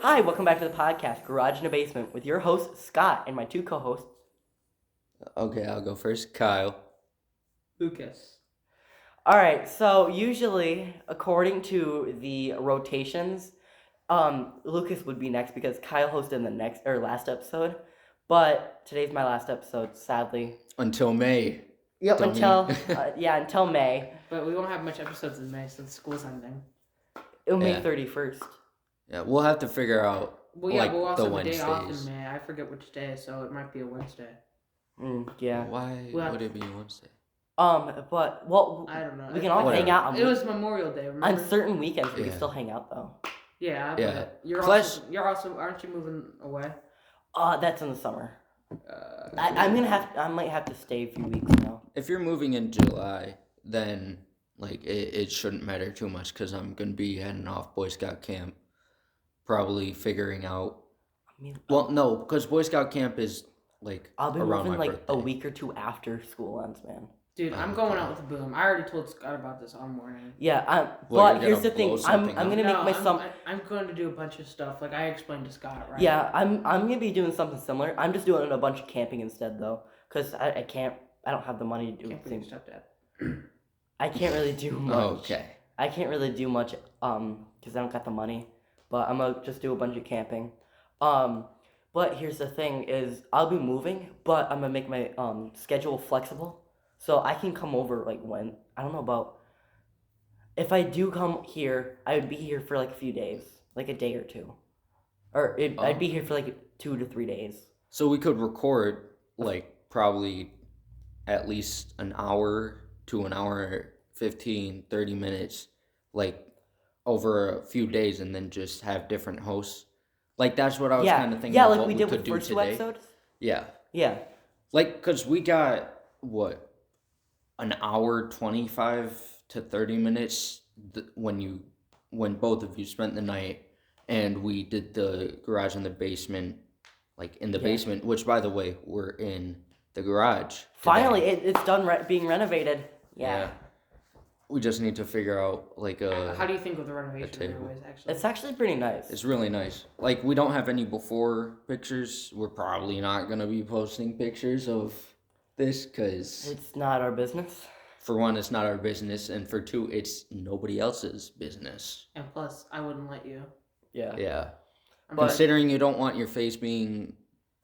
Hi, welcome back to the podcast, Garage in the Basement, with your host, Scott, and my two co-hosts. Okay, I'll go first. Kyle. Lucas. Alright, so usually, according to the rotations, Lucas would be next because Kyle hosted in the last episode, but today's my last episode, sadly. Until May. Yep, Dummy. until May. But we won't have much episodes in May since school's ending. May Yeah. 31st. Yeah, we'll have to figure out Well, yeah, we'll also the have a day off Wednesdays. in May. I forget which day, so it might be a Wednesday. Yeah. Why Well, would it be Wednesday? But, well, I don't know. we can all hang out It was Memorial Day, remember? on certain weekends. We can Yeah. still hang out, though. Yeah, Yeah. but you're Plus- also, aren't you moving away? That's in the summer. I might have to stay a few weeks, If you're moving in July, then it shouldn't matter too much because I'm gonna be heading off Boy Scout camp, probably figuring out. Well, no, because Boy Scout camp is I'll be around moving my a birthday. week or two after school ends, man. Dude, I'm going out with a boom. I already told Scott about this all morning. Yeah, Well, but you're here's the gonna thing. blow I'm something gonna up. make I'm going to do a bunch of stuff. Like I explained to Scott, right? Yeah, I'm gonna be doing something similar. I'm just doing a bunch of camping instead, though, because I don't have the money to do Can't believe things. stepdad. I can't really do much. Okay. I can't really do much because I don't got the money. But I'm gonna just do a bunch of camping. But here's the thing: is I'll be moving, but I'm gonna make my schedule flexible, so I can come over when I don't know about. If I do come here, I would be here for like a few days, like a day or two, I'd be here for like 2 to 3 days. So we could record probably at least an hour to an hour 15, 30 minutes over a few days and then just have different hosts. That's what I was kind of thinking. Yeah, of like what we did could with do first two today. episodes. Yeah. Yeah. Because we got an hour 25 to 30 minutes when both of you spent the night, and we did the garage in the basement, in the basement, which by the way, we're in the garage today. Finally, it's done being renovated. Yeah. We just need to figure out How do you think of the renovation, table. anyways? Actually, It's actually pretty nice. It's really nice. We don't have any before pictures. We're probably not gonna be posting pictures of this because It's not our business. for one, it's not our business, and for two, it's nobody else's business. and plus, I wouldn't let you. Yeah. Yeah. But- Considering you don't want your face being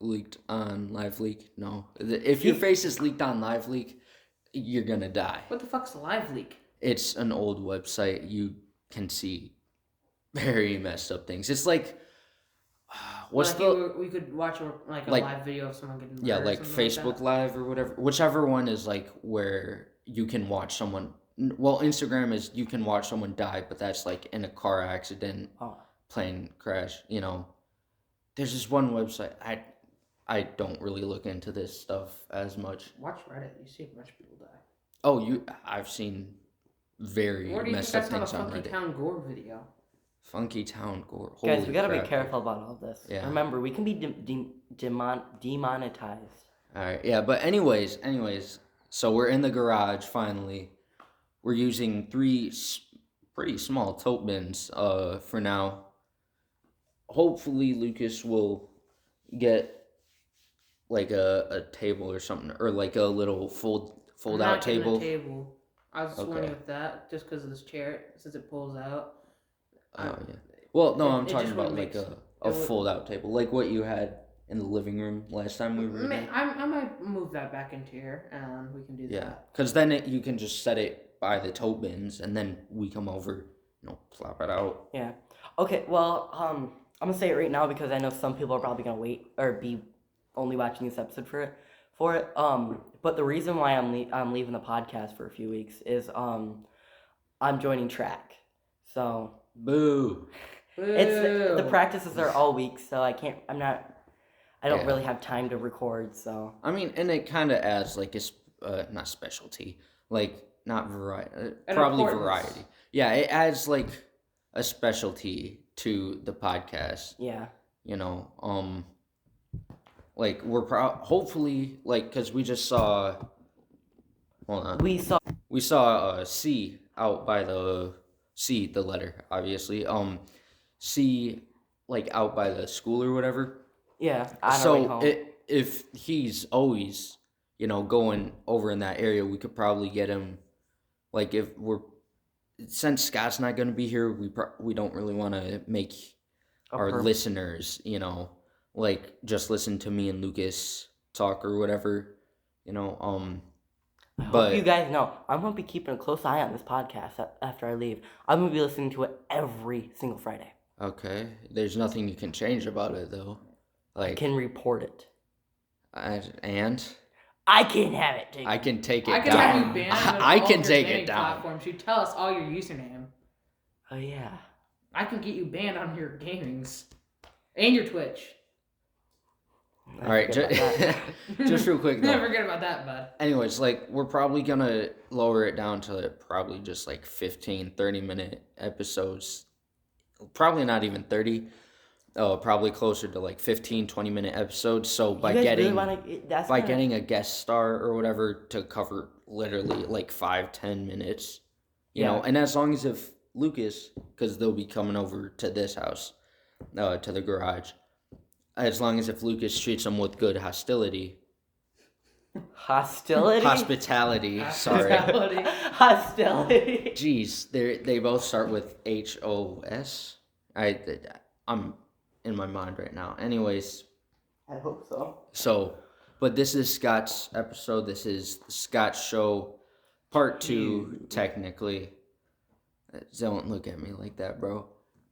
leaked on Live Leak, no. If your face is leaked on Live Leak, you're gonna die. What the fuck's a live leak? It's an old website. You can see very messed up things. It's we could watch a Like- live video of someone getting yeah, murdered or like something Facebook that. Live or whatever. Whichever one is where you can watch someone. Well, Instagram is you can watch someone die, but that's in a car accident, plane crash. There's this one website. I don't really look into this stuff as much. Watch Reddit. You see a bunch of people die. Oh, I've seen very Or do you think messed up that's not a things on Funky Reddit. Town Gore video? Funky Town Gore. Guys, Holy we gotta crap. be careful about all this. Yeah. Remember, we can be demonetized. All right, yeah, but anyways, so we're in the garage finally. We're using 3 pretty small tote bins for now. Hopefully Lucas will get a table or something, or a little fold I'm out not getting table. a table. I was just Okay. wondering with that, just because of this chair, since it pulls out. Oh yeah. Well, no, I'm it talking just about wouldn't a it would- fold out table, like what you had in the living room last time we were there. I might move that back into here, and we can do Yeah, that. because then you can just set it by the tote bins, and then we come over, plop it out. Yeah. Okay. Well, I'm gonna say it right now because I know some people are probably gonna wait or be only watching this episode for it. But the reason why I'm leaving the podcast for a few weeks is I'm joining track. So Boo. it's the practices are all week, so I don't Yeah. really have time to record. So I mean, and it kind of adds not specialty, not variety, An probably importance. variety. Yeah, it adds a specialty to the podcast. yeah. We're hopefully because we just saw. Hold on. We saw We saw C out by the C, the letter, obviously. C like out by the school or whatever. Yeah, on our way So home. if he's always, going over in that area, we could probably get him. Like if we're since Scott's not going to be here, we don't really want to make our listeners, like just listen to me and Lucas talk or whatever, I hope but you guys know I'm gonna be keeping a close eye on this podcast after I leave. I'm gonna be listening to it every single Friday. okay, there's nothing you can change about it though. I Like, can report it. and I can have it taken. I can take it I can down. have you banned on I all can of your take gaming it down. platforms. You tell us all your username. Oh yeah. I can get you banned on your gamings and your Twitch. All right, just real quick though. Never forget about that, bud. Anyways, like we're probably gonna lower it down to probably just like 15, 30-minute episodes. Probably not even 30. Probably closer to like 15, 20-minute episodes. So by You guys getting really getting a guest star or whatever to cover literally like 5-10 minutes, and as long as if Lucas, because they'll be coming over to this house, to the garage, as long as if Lucas treats them with good hospitality, sorry, Hospitality. hostility. Jeez, they both start with HOS. I'm in my mind right now. Anyways, I hope so. so, but this is Scott's episode. This is Scott's show, part 2, technically. Don't look at me like that, bro.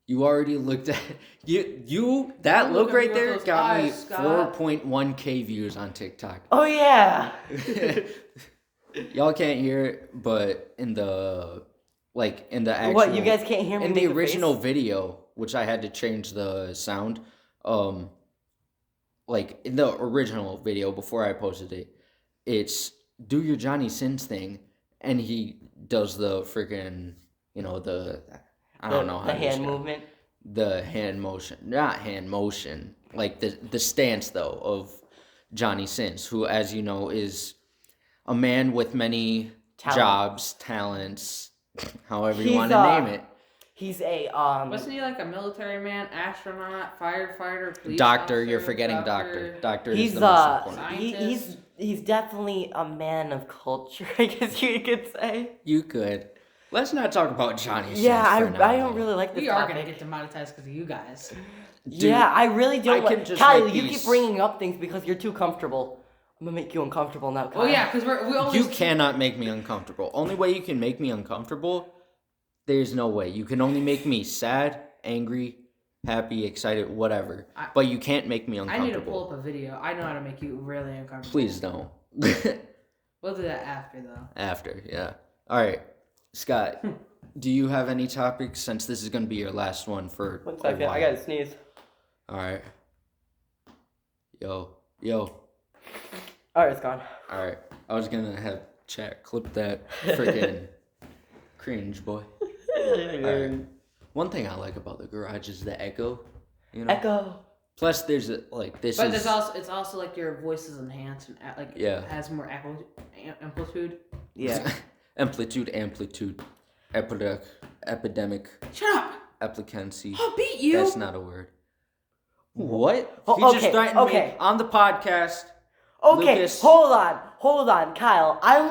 You already looked at you. That Don't look look at me right with there those got eyes, me Scott. 4.1K views on TikTok. Oh yeah. Y'all can't hear it, but in the actual What, you guys can't hear me in the make a original face? video, which I had to change the sound, like in the original video before I posted it, it's do your Johnny Sins thing, and he does the freaking, I don't know how the to hand describe- movement. the hand motion, not hand motion, like the stance though of Johnny Sins, who, as you know, is a man with many jobs, talents, however you want to name it. He's a Wasn't he like a military man, astronaut, firefighter, police Doctor, officer, you're forgetting doctor. Doctor He's is the most important. he's definitely a man of culture, I guess you could say. You could. Let's not talk about Johnny Sins Yeah, for now, I don't though. really like this We are topic. gonna get demonetized because of you guys. Dude, Yeah, I really don't I can like. just Kyle, make you these- keep bringing up things because you're too comfortable. I'm gonna make you uncomfortable now, Kyle. Oh yeah, because we always. You cannot make me uncomfortable. Only way you can make me uncomfortable, there's no way. You can only make me sad, angry, happy, excited, whatever. But you can't make me I uncomfortable. need to pull up a video. I know how to make you really uncomfortable. Please don't. We'll do that after though. After, yeah. All right, Scott. Do you have any topics, since this is going to be your last one for 1 a second, while? I gotta sneeze. All right. Yo. All right, it's gone. All right. I was going to have chat clip that freaking cringe, boy. All right. One thing I like about the garage is the echo. Echo. Plus, there's this But is... it's also like your voice is enhanced and has more amplitude. Yeah. amplitude, epidemic, Shut up! applicancy. I'll beat you. That's not a word. What? Oh, He just okay, threatened okay. me on the podcast. Okay, Lucas. hold on, Kyle. I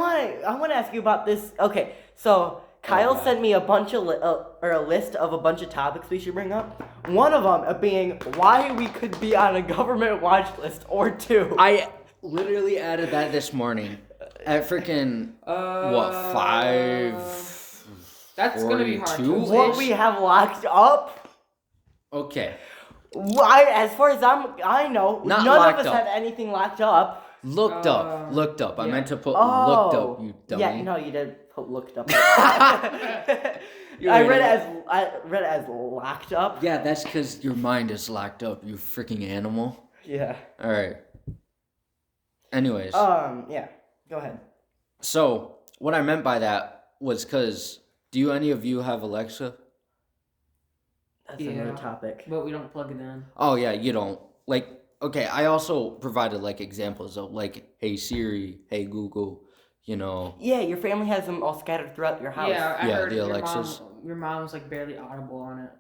want to ask you about this. Okay, so Kyle God. sent me a bunch of a list of a bunch of topics we should bring up. One of them being why we could be on a government watch list, or 2. I literally added that this morning at freaking what 5? That's gonna be hard. 42? What we have locked up. Okay, Why, as far as I know, Not none of locked us up. have anything locked up. looked up. I yeah. meant to put Oh, looked up. You dummy. Yeah, no, you didn't put looked up. You're I an read idiot. it as locked up. Yeah, that's because your mind is locked up. You freaking animal. Yeah. All right. Anyways, Yeah. Go ahead. so what I meant by that was because do any of you have Alexa? That's Yeah. another topic. But we don't plug it in. Oh yeah, you don't. Like, okay, I also provided like examples of like, hey Siri, hey Google, Yeah, your family has them all scattered throughout your house. Yeah, I Yeah, heard the your Alexas. Your mom's like barely audible on it.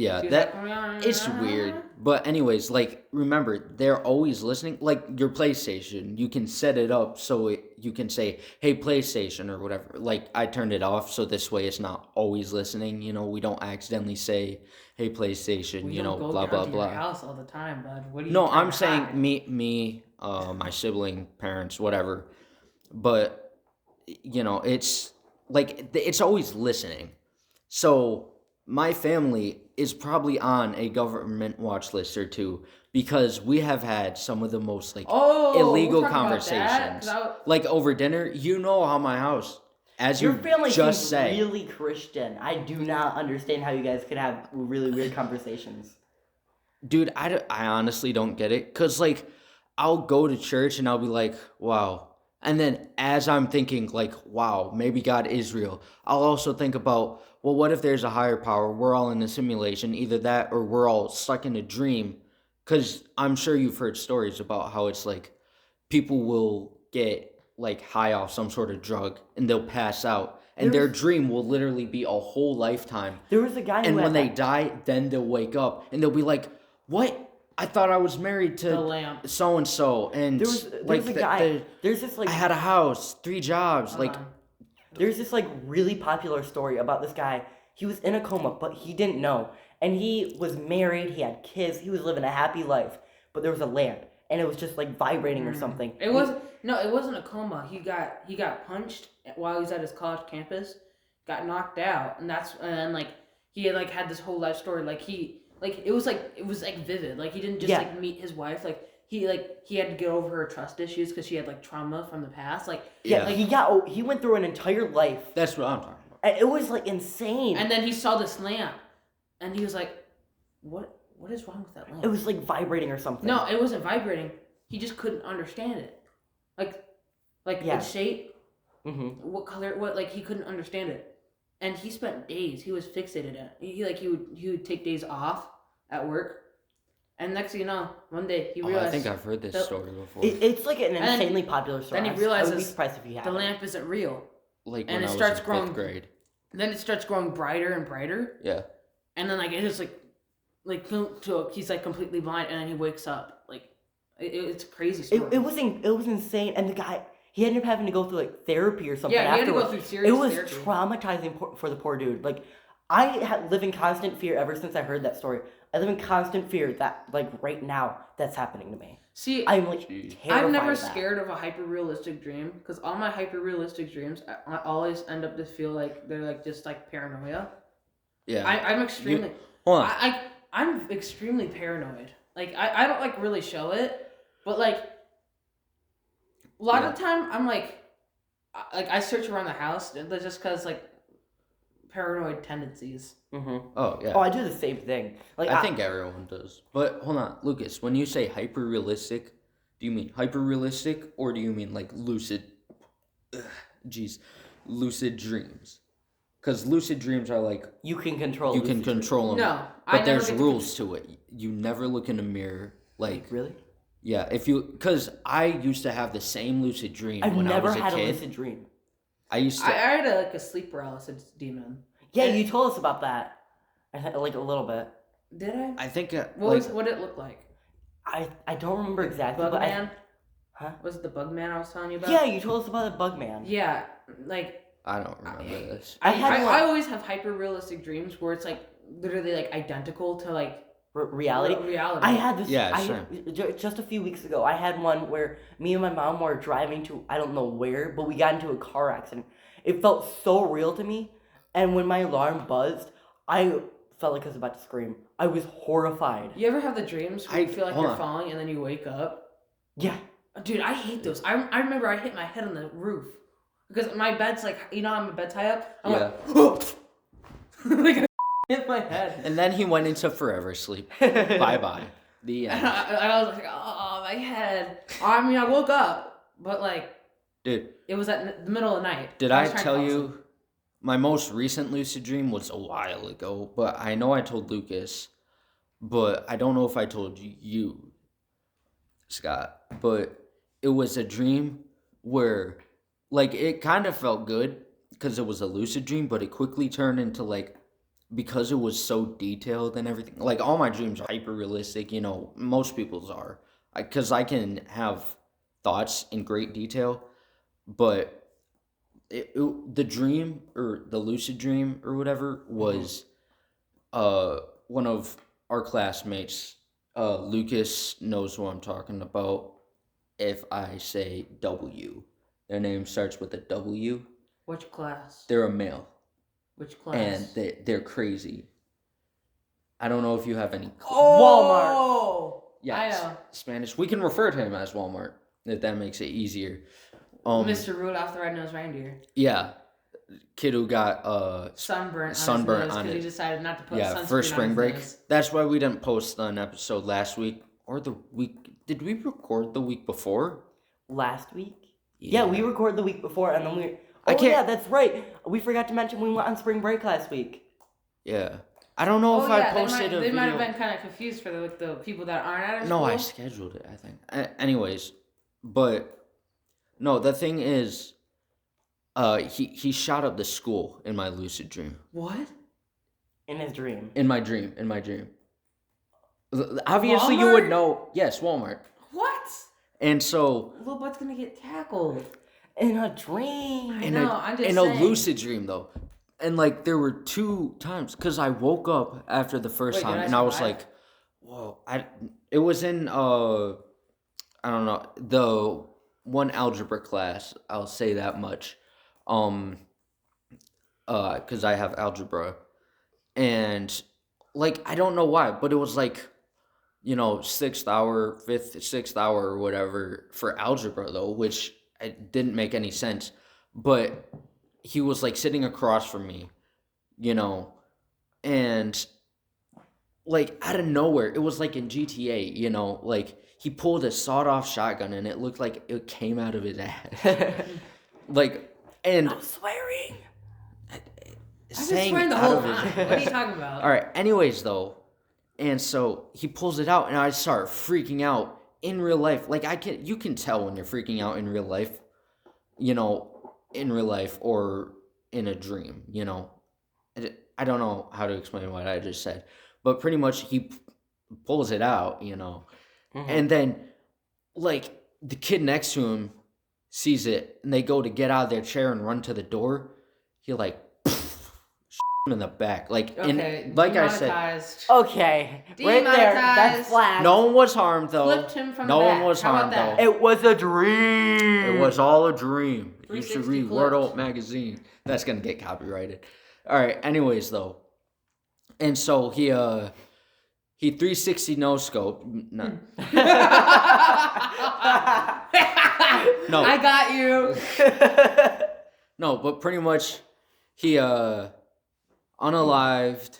Yeah, She was that like, it's weird. But anyways, like remember, they're always listening. Like your PlayStation, you can set it up so you can say, "Hey PlayStation" or whatever. Like I turned it off so this way it's not always listening. We don't accidentally say, "Hey PlayStation," we don't go blah down blah to your blah. house all the time, bud. What are you No, trying I'm to saying hide? me, my sibling, parents, whatever. But it's like it's always listening. So my family is probably on a government watch list or two because we have had some of the most like Oh, we're illegal talking about that? conversations. Like over dinner, how my house, as Your you family just seems said. really Christian. I do not understand how you guys could have really weird conversations. Dude, I honestly don't get it. Because, like, I'll go to church and I'll be like, wow. And then as I'm thinking, like, wow, maybe God is real, I'll also think about, well, what if there's a higher power? We're all in a simulation. Either that or we're all stuck in a dream. Because I'm sure you've heard stories about how it's like people will get, like, high off some sort of drug and they'll pass out. And their dream will literally be a whole lifetime. There was a guy who And had when they that. die, then they'll wake up and they'll be like, "What? I thought I was married The to lamp. so and so, and There's like a guy. There's this like I had a house, 3 jobs, Hold like on. There's this like really popular story about this guy. He was in a coma, but he didn't know. And he was married, he had kids, he was living a happy life. But there was a lamp and it was just like vibrating or something. It wasn't a coma. He got punched while he was at his college campus, got knocked out, and like he had this whole life story. It was vivid. Like he didn't just like meet his wife. He had to get over her trust issues because she had like trauma from the past. Yeah, he went through an entire life. That's what I'm talking about. And it was like insane. And then he saw this lamp, and he was like, "What is wrong with that lamp?" It was like vibrating or something. No, it wasn't vibrating. He just couldn't understand it. Its shape, what color, he couldn't understand it. And he spent days. He was fixated at it. He would take days off at work, and next thing you know, one day he realized. I think I've heard this story before. It's like an insanely popular story. Then he realizes I would be surprised if he had the lamp isn't real. Like and when it I was starts in growing. 5th grade. Then it starts growing brighter and brighter. Yeah. And then it's he's like completely blind, and then he wakes up. It's a crazy story. It was insane, and the guy he ended up having to go through like therapy or something. Yeah, he had to go afterwards. through serious It was therapy. traumatizing for the poor dude. Like I live in constant fear ever since I heard that story. I live in constant fear that like right now that's happening to me. See, I'm like terrified. I'm never of that. scared of a hyper-realistic dream because all my hyper-realistic dreams, I always end up to feel like they're like just like paranoia. Yeah. I'm extremely. Hold on. I'm extremely paranoid. Like I don't like really show it, but like a lot of the time I'm like I search around the house just because like paranoid tendencies. Oh yeah. Oh, I do the same thing. Like I think everyone does. But hold on, Lucas, when you say hyper realistic, do you mean hyper realistic or do you mean like lucid lucid dreams? Because lucid dreams are like you can control. you can control them. No, but there's rules to it. You never look in a mirror. Like really? Yeah, because I used to have the same lucid dream I've when I never was a had kid. a lucid dream. I had a sleep paralysis demon. Yeah, you told us about that. Like a little bit. Did I? I think What did it look like? I don't remember exactly. Bugman? Huh? Was it the Bugman I was telling you about? Yeah, you told us about the Bugman. Yeah, like I don't remember this. I always have hyper realistic dreams where it's like literally like identical to like reality. Reality. I had this. Yeah, just a few weeks ago, I had one where me and my mom were driving to I don't know where, but we got into a car accident. It felt so real to me, and when my alarm buzzed, I felt like I was about to scream. I was horrified. You ever have the dreams where you feel like you're falling and then you wake up? Yeah. Dude, I hate those. I remember I hit my head on the roof because my bed's like I'm a bed tie up. I'm like, like hit my head. And then he went into forever sleep. Bye bye. The end. I was like, oh, my head. I mean, I woke up, but like, dude, it was at the middle of the night. Did I tell you? My most recent lucid dream was a while ago, but I know I told Lucas, but I don't know if I told you, Scott. But it was a dream where, like, it kind of felt good because it was a lucid dream, but it quickly turned into like because it was so detailed and everything. Like all my dreams are hyper realistic. Most people's are. Because I can have thoughts in great detail, but the dream or the lucid dream or whatever was one of our classmates. Lucas knows what I'm talking about. If I say W, their name starts with a W. Which class? They're a male, Which class? and they're crazy. I don't know if you have any. Walmart. Yeah, I know. Spanish. We can refer to him as Walmart if that makes it easier. Mr. Rudolph the Red-Nosed Reindeer. Yeah, kid who got sunburnt on because he it. decided not to put Yeah, sunscreen for spring on break. his nose. That's why we didn't post an episode last week or the week. Did we record the week before? Last week? Yeah, we recorded the week before, and then we. I can't- yeah, that's right. We forgot to mention we went on spring break last week. Yeah. I don't know if I posted a video. They might have been kind of confused for the people that aren't at our school. No, I scheduled it, I think. Anyways, but no, the thing is, he shot up the school in my lucid dream. What? In his dream. In my dream. Obviously, you would Walmart? know. Yes, Walmart. What? And so, Little butt's gonna get tackled. In a dream. I know, I'm just in saying. a lucid dream though, and like there were 2 times because I woke up after the first Wait, time did I and I was survive? like, whoa! It was in I don't know, the one algebra class. I'll say that much, because I have algebra, and like I don't know why, but it was like, 6th hour, 5th, 6th hour, or whatever for algebra though, which it didn't make any sense. But he was like sitting across from me, and like out of nowhere, it was like in GTA, like he pulled a sawed-off shotgun and it looked like it came out of his ass. Like, and I'm swearing. I've been saying swearing the out whole of his time. What are you talking about? All right. Anyways, though, and so he pulls it out, and I start freaking out in real life. Like you can tell when you're freaking out in real life, or in a dream. I don't know how to explain what I just said, but pretty much he pulls it out, and then like the kid next to him sees it, and they go to get out of their chair and run to the door. He like him in the back, like Okay, like I said, demonetized. Okay, right there. That's Demonetized. flat. no one was harmed though. Flipped him from No the one back. was How about harmed that? though. It was a dream. It was all a dream. You should 360 read Word clips. Alt magazine. That's gonna get copyrighted. All right. Anyways, though, and so he 360 no scope. No, No. I got you. no, but pretty much he unalived.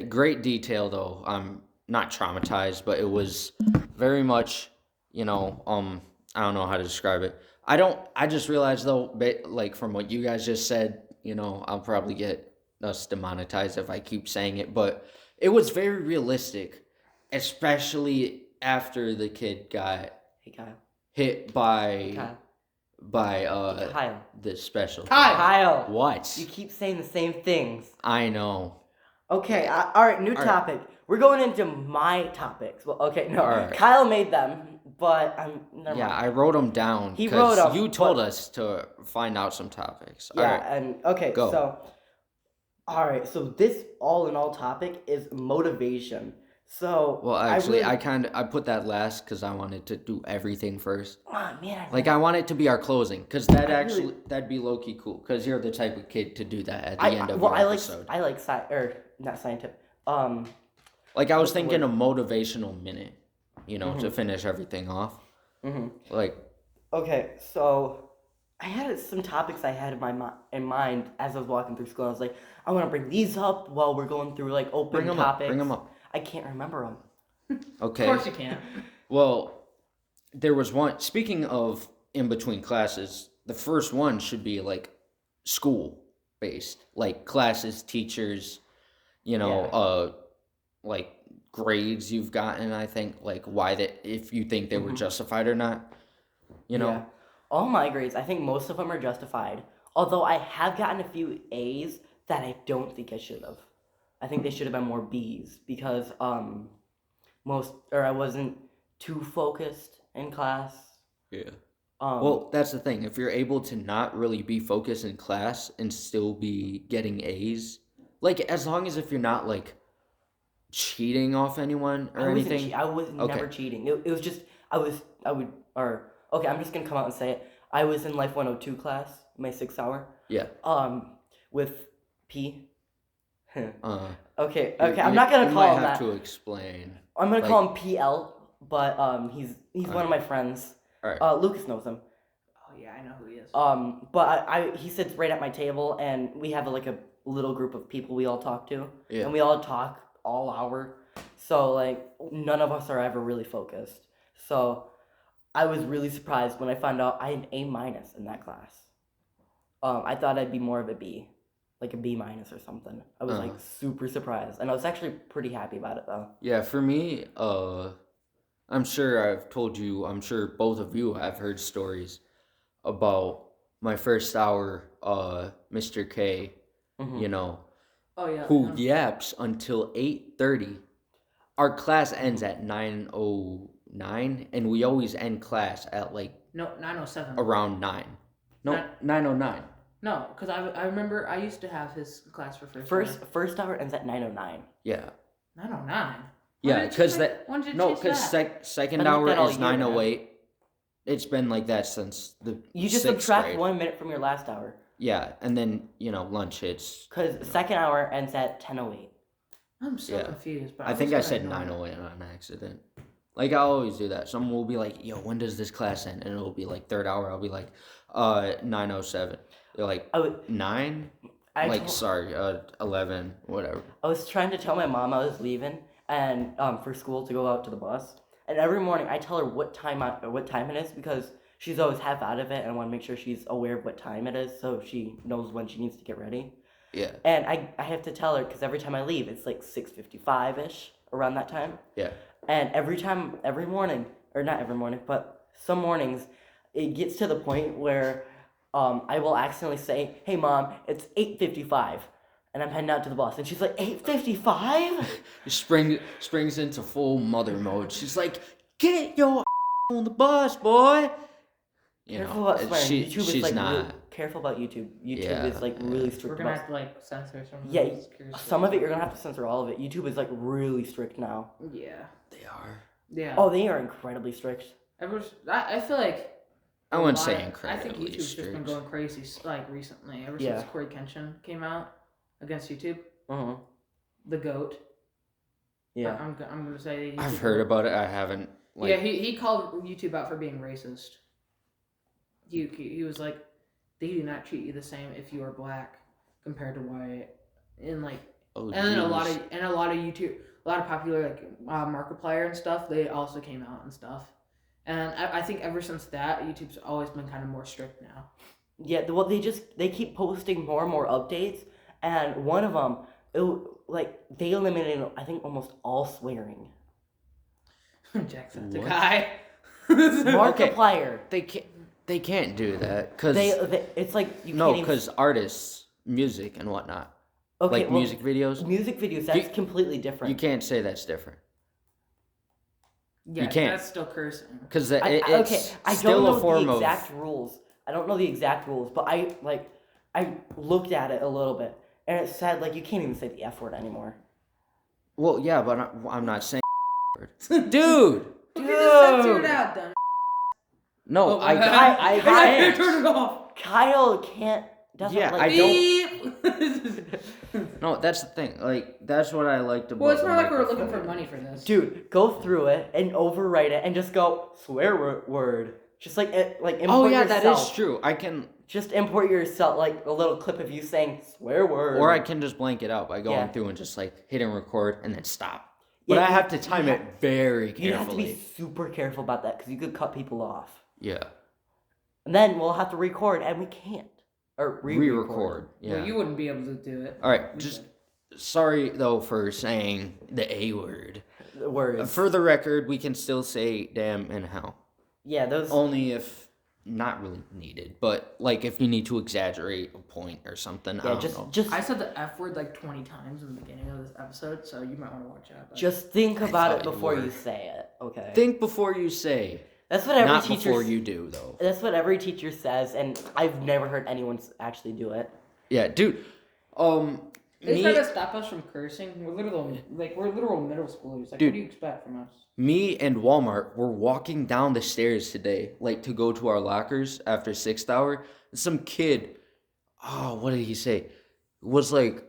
Great detail though. I'm not traumatized, but it was very much, I don't know how to describe it. I just realized though, like from what you guys just said, I'll probably get us demonetized if I keep saying it, but it was very realistic, especially after the kid got Hey, Kyle. hit by Kyle. the special. Kyle. What? You keep saying the same things. I know. Okay, all right, new All right. topic. We're going into my topics. Well, okay, no, All right. Kyle made them, but never Yeah, mind. I wrote them down. He 'cause wrote 'em, You told but- us to find out some topics. Yeah, All right. and okay, Go. so all right, so this all in all topic is motivation. So Well, actually, I I put that last because I wanted to do everything first. oh, man, Like I want it to be our closing because that I really- that'd be low key cool because you're the type of kid to do that at the end of well, an episode. I like not scientific. Like I was what's the thinking word? a motivational minute, to finish everything off. Mhm. Like Okay, so I had some topics I had in mind as I was walking through school. I was like, I want to bring these up while we're going through like open bring them topics. up. Bring them up. I can't remember them. Okay. Of course you can. Well, there was one. Speaking of in between classes, the first one should be like school based, like classes, teachers, like grades you've gotten. I think like why that if you think they were justified or not, Yeah. All my grades, I think most of them are justified. Although I have gotten a few A's that I don't think I should have. I think they should have been more B's because I wasn't too focused in class. Yeah. Um, Well, that's the thing. If you're able to not really be focused in class and still be getting A's, like as long as if you're not like cheating off anyone or anything. I was never Okay. cheating. It was just I'm just gonna come out and say it. I was in Life 102 class, my 6 hour. Yeah. With P. Uh, Okay, you, I'm not gonna you call might him have that. to explain. I'm gonna like- call him PL, but he's one of my friends. All right. Lucas knows him. Oh yeah, I know who he is. But he sits right at my table, and we have like a little group of people we all talk to, Yeah. and we all talk all hour. So like none of us are ever really focused. So I was really surprised when I found out I had A- in that class. I thought I'd be more of a B, like a B- or something. I was like super surprised, and I was actually pretty happy about it though. Yeah, for me, I'm sure I've told you, I'm sure both of you have heard stories about my first hour, Mr. K, Mhm. you know, Oh yeah. who yaps until 8:30. Our class ends at 9:09, and we always end class at like No, 907. around 9. No, 9:09. No, because I remember I used to have his class for first. First hour ends at 9:09. Yeah. 909. Yeah, because When did you no, change because that? second Been like hour that all is year, man. 9:08. It's been like that since the You just sixth subtract grade. 1 minute from your last hour, Yeah, and then lunch hits. because second hour ends at 10:08. I'm so Yeah. confused. But I think I was said gonna ignore it. 9:08 on accident. Like I always do that. Someone will be like, "Yo, when does this class end?" And it'll be like third hour. I'll be like, 9:07. They're like, I would, 9? I Like told- sorry, 11, whatever. I was trying to tell my mom I was leaving and for school to go out to the bus. And every morning I tell her what time it is because she's always half out of it, and I want to make sure she's aware of what time it is so she knows when she needs to get ready. Yeah, And I have to tell her because every time I leave it's like 6:55ish around that time. yeah. And every morning, or not every morning, but some mornings, it gets to the point where I will accidentally say, "Hey, Mom, it's 8:55," and I'm heading out to the bus, and she's like, "8:55?" Springs into full mother mode. She's like, "Get your on the bus, boy." Careful about swearing. YouTube is she's like not. careful about YouTube. YouTube Yeah, is like really We're strict gonna about. have to like censor some. Yeah, of those curious Some of it stuff. you're gonna have to censor all of it. YouTube is like really strict now. Yeah. They are. Yeah. Oh, they are incredibly strict. I feel like. I wouldn't a say lot- incredibly I think YouTube's just been strict. going crazy like recently. Ever Yeah. since Corey Kenshin came out against YouTube, Uh-huh. the goat. Yeah. I'm gonna say. I've YouTube- heard about it. I haven't. Like, Yeah, he called YouTube out for being racist. He was like, they do not treat you the same if you are black compared to white, and like, oh, and then a lot geez. of YouTube, a lot of popular like Markiplier and stuff, they also came out and stuff, and I think ever since that, YouTube's always been kind of more strict now. Yeah, well, they keep posting more and more updates, and one of them, they eliminated, I think, almost all swearing. Jackson's a What? guy. Markiplier. They can't do that because It's like you no, can't even. because artists, music and whatnot, Okay, like well, music videos, music videos, that's You- completely different. you can't say that's different Yeah, You can't. That's still cursing. because I it's don't still know a form the of. exact rules. I don't know the exact rules, but I looked at it a little bit, and it said like you can't even say the F word anymore. Well, yeah, but I'm not saying. Dude, Okay, just censor it out then. no, Oh, I I can't. turn it off. Kyle can't. Doesn't Yeah, like. I don't- Beep. No, that's the thing. Like that's what I liked about. Well, it's the not like we're looking microphone. for money for this. Dude, go through it and overwrite it and just go swear word. Just like import Oh yeah, yourself. that is true. I can, Just import yourself like a little clip of you saying swear word. or I can just blank it out by going Yeah. through and just like hitting record and then stop. Yeah, But I you- have to time you it very You have to be carefully. super careful about that because you could cut people off. Yeah, And then we'll have to record and we can't. Or re-record. Yeah. Well, you wouldn't be able to do it. All right, just sorry though for saying the A word. Words. For the record, we can still say damn and hell. Yeah, those. Only if not really needed, but like if you need to exaggerate a point or something, I Yeah, don't know. I said the F word like 20 times in the beginning of this episode, so you might want to watch out. just think I about it thought you before were. you say it. Okay. Think before you say. That's what every Not teacher. before you do, though. That's what every teacher says, and I've never heard anyone actually do it. Yeah, dude. They try to stop us from cursing. We're literal middle schoolers. Like, Dude. what do you expect from us? Me and Walmart were walking down the stairs today, like to go to our lockers after 6th hour. And some kid, what did he say? It was like,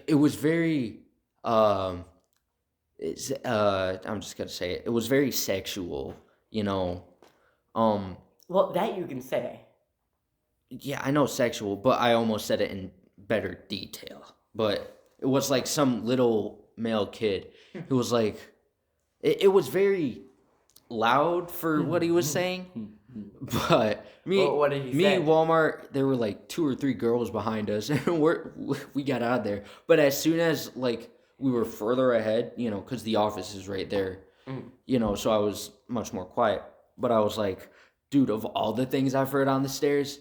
it was very, I'm just gonna say it. It was very sexual, you know. Well, that you can say. Yeah, I know sexual, but I almost said it in better detail. But it was like some little male kid who was like, it was very loud for what he was saying. But Well, what did he me, say? Walmart, there were like 2 or 3 girls behind us, and we got out of there. But as soon as like we were further ahead, you know, because the office is right there, you know, so I was much more quiet. But I was like, dude, of all the things I've heard on the stairs,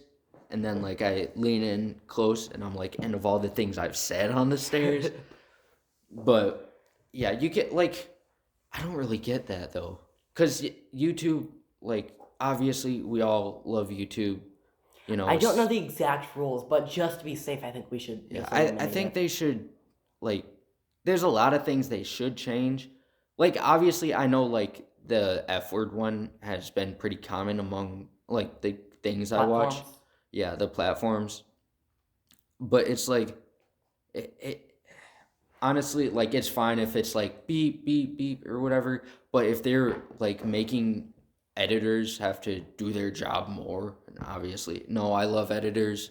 and then like I lean in close, and I'm like, and of all the things I've said on the stairs, but yeah, you get like, I don't really get that though, because YouTube, like obviously we all love YouTube, you know. I don't know the exact rules, but just to be safe, I think we should. Yeah, just I eliminate think it. they should, like, there's a lot of things they should change. Like, obviously, I know, like, the F word one has been pretty common among, like, the things I watch. Platforms. Yeah, the platforms. But it's like, honestly, like, it's fine if it's like beep, beep, beep, or whatever. But if they're, like, making editors have to do their job more, and obviously, no, I love editors.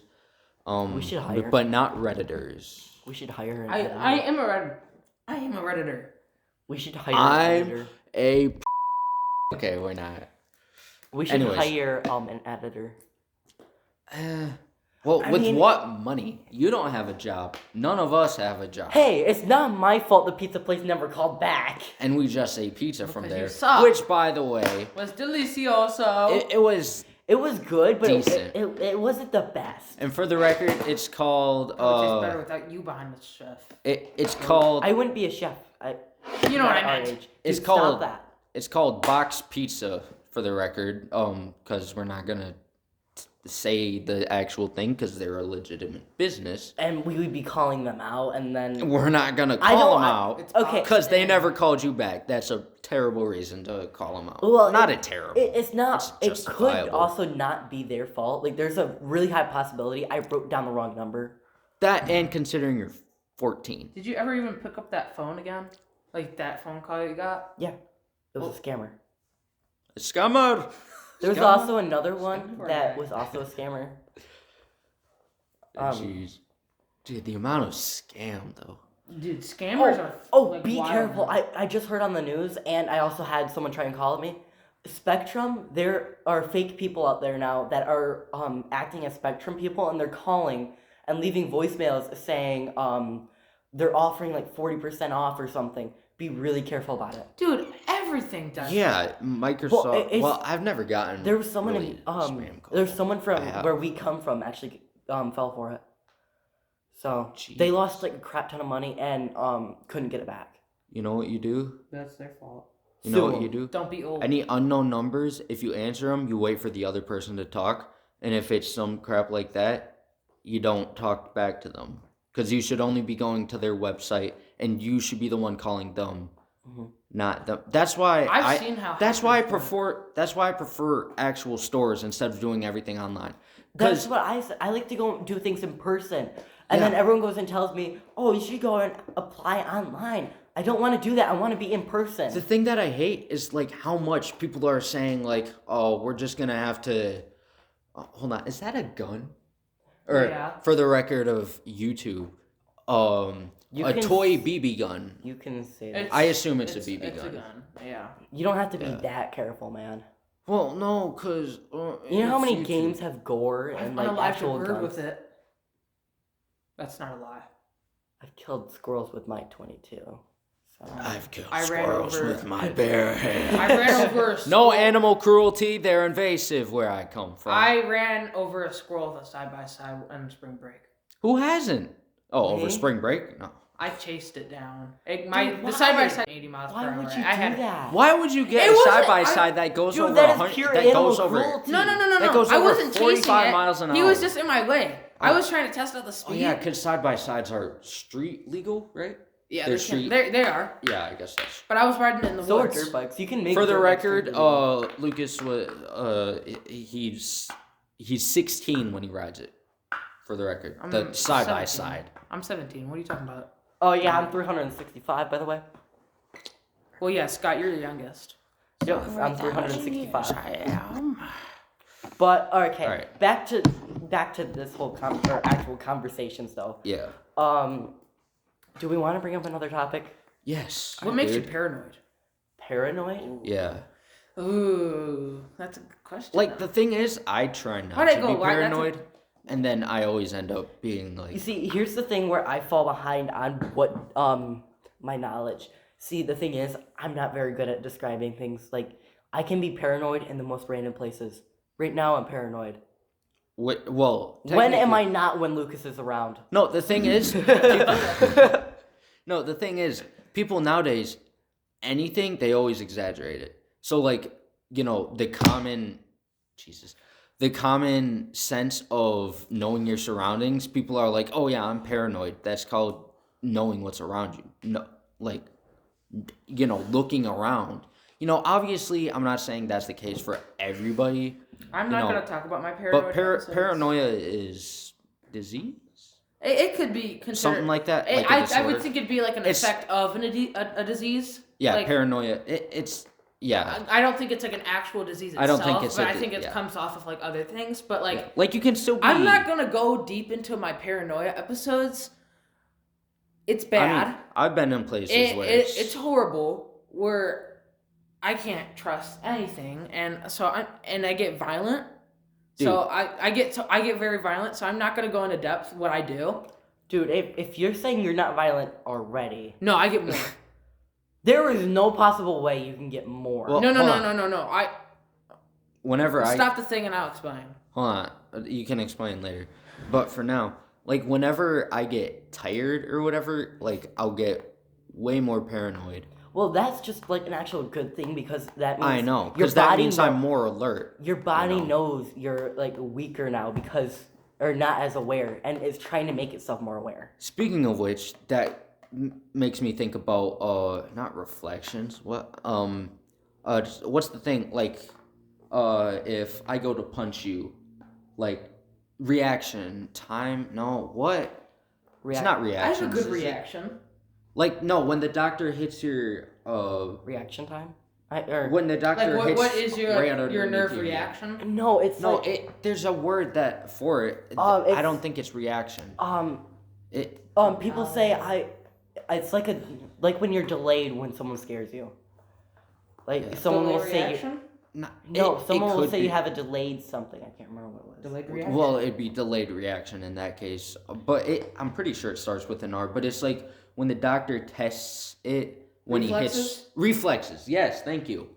We should hire. But not Redditors. We should hire an I editor. am a redditor. We should hire an editor. Okay, we're not. We should Anyways. hire an editor. Well, I with mean- what money? You don't have a job. None of us have a job. Hey, it's not my fault the pizza place never called back. And we just ate pizza from Because you there. suck. Which, by the way, Was delicioso. it was. It was good, but Decent. it wasn't the best. And for the record, it's called. It tastes better without you behind the chef. It's called. I wouldn't be a chef. You know what I at our meant. age. It's Dude, called- Stop that. It's called box pizza. For the record, because we're not gonna say the actual thing because they're a legitimate business. And we would be calling them out, and then We're not gonna I call don't- them I- out. It's Okay. Because they never called you back. That's a terrible reason to call them out. Well, not a terrible. it's not. It's It could justifiable. also not be their fault. Like, there's a really high possibility I wrote down the wrong number. That and considering you're 14. Did you ever even pick up that phone again? Like that phone call you got? Yeah, it was a scammer. A scammer. There was Scammer? also another one Scammer. that was also a scammer. Jeez. Dude, the amount of scam though. Dude, scammers are. Like, Be wild, careful. man. I just heard on the news, and I also had someone try and call me. Spectrum, there are fake people out there now that are acting as Spectrum people, and they're calling and leaving voicemails saying they're offering like 40% off or something. Be really careful about it. Dude, everything does. Yeah, Microsoft. Well, Well, it's- I've never gotten. There was someone really in spam calls. there's someone from I have. where we come from actually fell for it. So they Jeez. lost like a crap ton of money and couldn't get it back. You know what you do? That's their fault. You know Sue what 'em. you do? Don't be old. Any unknown numbers, if you answer them, you wait for the other person to talk. And if it's some crap like that, you don't talk back to them. Because you should only be going to their website, and you should be the one calling them, not them. That's why I've seen how. That's why I hackers work. prefer. That's why I prefer actual stores instead of doing everything online. That's Because what I said. I like to go do things in person. And then Yeah. everyone goes and tells me, oh, you should go and apply online. I don't want to do that. I want to be in person. the thing that I hate is like how much people are saying like, oh, we're just gonna have to. Hold on, is that a gun? Or Yeah. for the record of YouTube, You a can toy s- BB gun. You can say that. It's- I assume it's a BB It's a gun. gun. Yeah. You don't have to be Yeah. that careful, man. Well, no, cause You know how it's many YouTube. games have gore I've and like unalived actual a bird guns? with it. That's not a lie. I've killed squirrels with my 22. I've killed I ran squirrels over- with my bare hands. I ran over a squirrel. No animal cruelty. They're invasive where I come from. I ran over a squirrel with a side-by-side on spring break. Who hasn't? Oh, over Me? spring break? No. I chased it down. Dude, The why? side-by-side 80 miles Why per hour. would you I had, do that? Why would you get It a wasn't- side by side that goes Dude, over that is 100? pure That animal goes over. cruelty. No. That goes I over wasn't 45 chasing it. miles an He hour. was just in my way. I Oh. was trying to test out the Oh speed. yeah, because side by sides are street legal, right? Yeah, they're they, street- they are. Yeah, I guess that's. But I was riding it in the So are woods. dirt bikes. You can make For the dirt bikes record, legal. Lucas was he's 16 when he rides it. For the record, I'm the side by 17. side. I'm 17. What are you talking about? Oh yeah, I'm 365 by the way. Well, yeah, Scott, you're the youngest. Yep, I'm 365. I am. But okay, Alright. back to this whole or actual conversations though. Yeah. Do we want to bring up another topic? Yes. What makes you dude. paranoid? Paranoid? Yeah. Ooh, that's a good question. Like the thing is, I try not How'd it to go? be Why- that's a- paranoid, and then I always end up being like. You see, here's the thing where I fall behind on what my knowledge. See, the thing is, I'm not very good at describing things. Like, I can be paranoid in the most random places. Right now, I'm paranoid. Well, When am I technically- not when Lucas is around? No, the thing is. No, the thing is, people nowadays, anything they always exaggerate it. So like, the common sense of knowing your surroundings, people are like, "Oh yeah, I'm paranoid." That's called knowing what's around you. No, like, looking around. Obviously, I'm not saying that's the case for everybody. I'm not going to talk about my paranoid. But episodes. paranoia is disease, It could be considered something like that. Like a I disorder. would think it'd be like an It's- effect of a disease. Yeah, like, paranoia. It's yeah. I don't think it's like an actual disease I itself. don't think it's but a I di- think it yeah. comes off of like other things. But like, Yeah. Like you can still be. I'm not gonna go deep into my paranoia episodes. It's I bad. mean, I've been in places where It's horrible where I can't trust anything, and so I get violent. So I get very violent. So I'm not gonna go into depth what I do. Dude, if you're saying you're not violent already, No, I get more. there is no possible way you can get more. Well, no. hold on. I Whenever stop the thing and I'll explain. hold on, you can explain later. But for now, like whenever I get tired or whatever, like I'll get way more paranoid. Well, that's just like an actual good thing because that means I know, your because that body means I'm more alert. your body know. knows you're like weaker now because or not as aware and is trying to make itself more aware. Speaking of which, that makes me think about not reflections. What's the thing like? If I go to punch you, like reaction time? No, what? It's not I reaction. have a good reaction. Like no, when the doctor hits your Reaction time? when the doctor Like hits what is right your underneath nerve your- reaction? No, it's No, like there's a word that for it. it's- I don't think it's reaction. It people say it's like when you're delayed when someone scares you. Like Yeah. someone Delay will say reaction? someone will could say be. you have a delayed something. I can't remember what it was. Delayed reaction. Well, it'd be delayed reaction in that case. But I'm pretty sure it starts with an R. But it's like when the doctor tests it when he hits Reflexes? reflexes. Yes, thank you.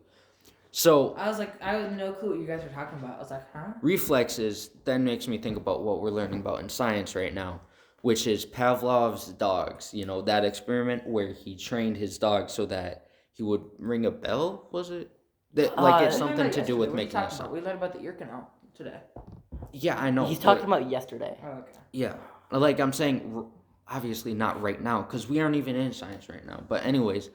So I was like, I had no clue what you guys were talking about. I was like, huh? reflexes then makes me think about what we're learning about in science right now, which is Pavlov's dogs. That experiment where he trained his dog so that he would ring a bell. Was it? That like it's We We something learned to that do with yesterday. making What are a you talking sound. about? We learned about the ear canal today. Yeah, I know. He's but- talking about yesterday. Oh, okay. Yeah, like I'm saying, obviously not right now because we aren't even in science right now. But anyways,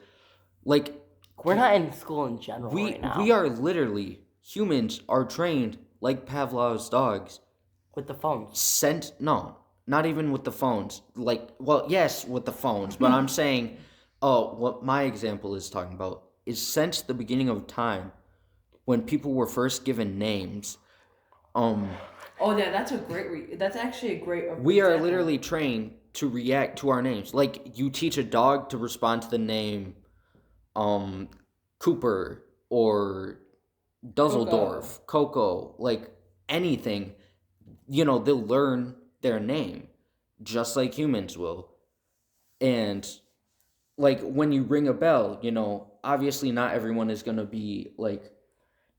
like We're not in school in general we right now. we are literally humans are trained like Pavlov's dogs. with the phones. No, not even with the phones. Like, well, yes, with the phones, but I'm saying, what my example is talking about is since the beginning of time, when people were first given names, Oh yeah, that's a great. That's actually a great. we are example. literally trained to react to our names. Like you teach a dog to respond to the name Cooper or Dusseldorf, Coco, like anything, they'll learn their name just like humans will. And like when you ring a bell, obviously not everyone is gonna be like.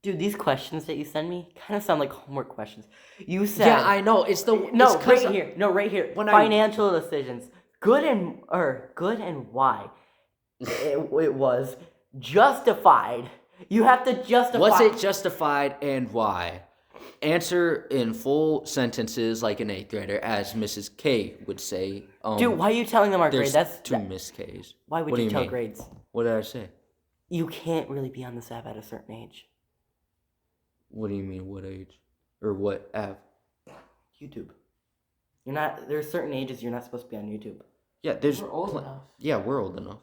Dude, these questions that you send me kind of sound like homework questions. You said Yeah, I know. It's no it's right here. No, right here. when I- Financial decisions. Good and why? It was justified. You have to justify. Was it justified and why? Answer in full sentences like an 8th grader, as Mrs. K would say. Dude, why are you telling them our grade? There's That's two Miss K's. Why would What do you you tell mean? grades? What did I say? You can't really be on this app at a certain age. What do you mean? What age? Or what app? YouTube. You're not. There's certain ages you're not supposed to be on YouTube. Yeah, there's. We're old enough. Yeah, we're old enough.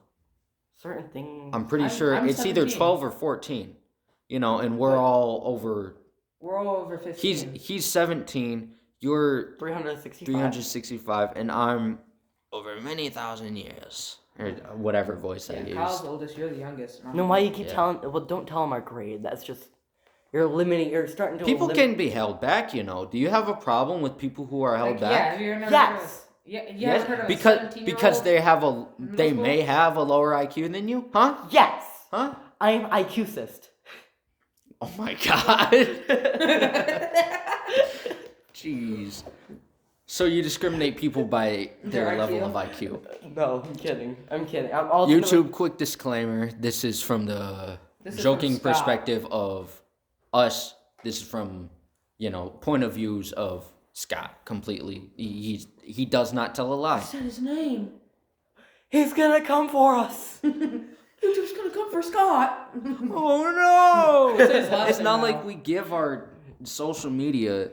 Certain things. I'm pretty sure I'm it's either 17. 12 or 14. And we're all over. We're all over 15. He's 17. You're 365. 365, and I'm over many thousand years, or whatever voice I Yeah, use. Kyle's the oldest. You're the youngest. No, why you keep Yeah. telling? Well, don't tell them our grade. That's just you're limiting. You're starting to. People can be held back. Do you have a problem with people who are held Yeah, back? have you never Yes. heard of, yeah, you ever heard of a because 17-year-old? they school? may have a lower IQ than you, huh? Yes. Huh? I'm IQ-sist. Oh my god. Jeez. So you discriminate people by their Their level IQ? of IQ. No, I'm kidding. I'm kidding. I'm all YouTube, quick disclaimer. This is from the This is joking from Scott. perspective of us. This is from, point of views of Scott completely. He does not tell a I lie. said his name. He's gonna come for us. YouTube's gonna come for Scott. Oh no! Say his last It's name not now. like we give our social media.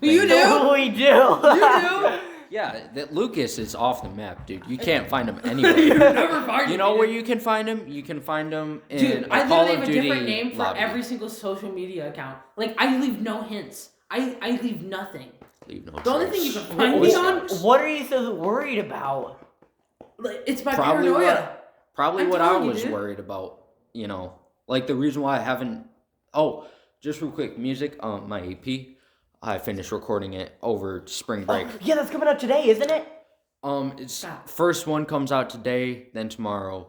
You do. We do. You do. Yeah, that Lucas is off the map, dude. You can't find him anywhere. You never find You him. know where you can find him? You can find him in Dude, a I Call literally of have a Duty different name for lobby. every single social media account. Like, I leave no hints. I leave nothing. Leave no The only thing you trace. can find Boy me on, Scouts. What are you so worried about? like, it's my Probably paranoia. Probably I'm what I telling you, was dude. worried about. Like the reason why I haven't. Oh, just real quick, music. My EP. I finished recording it over spring break. Yeah, that's coming out today, isn't it? It's Stop. first one comes out today, then tomorrow,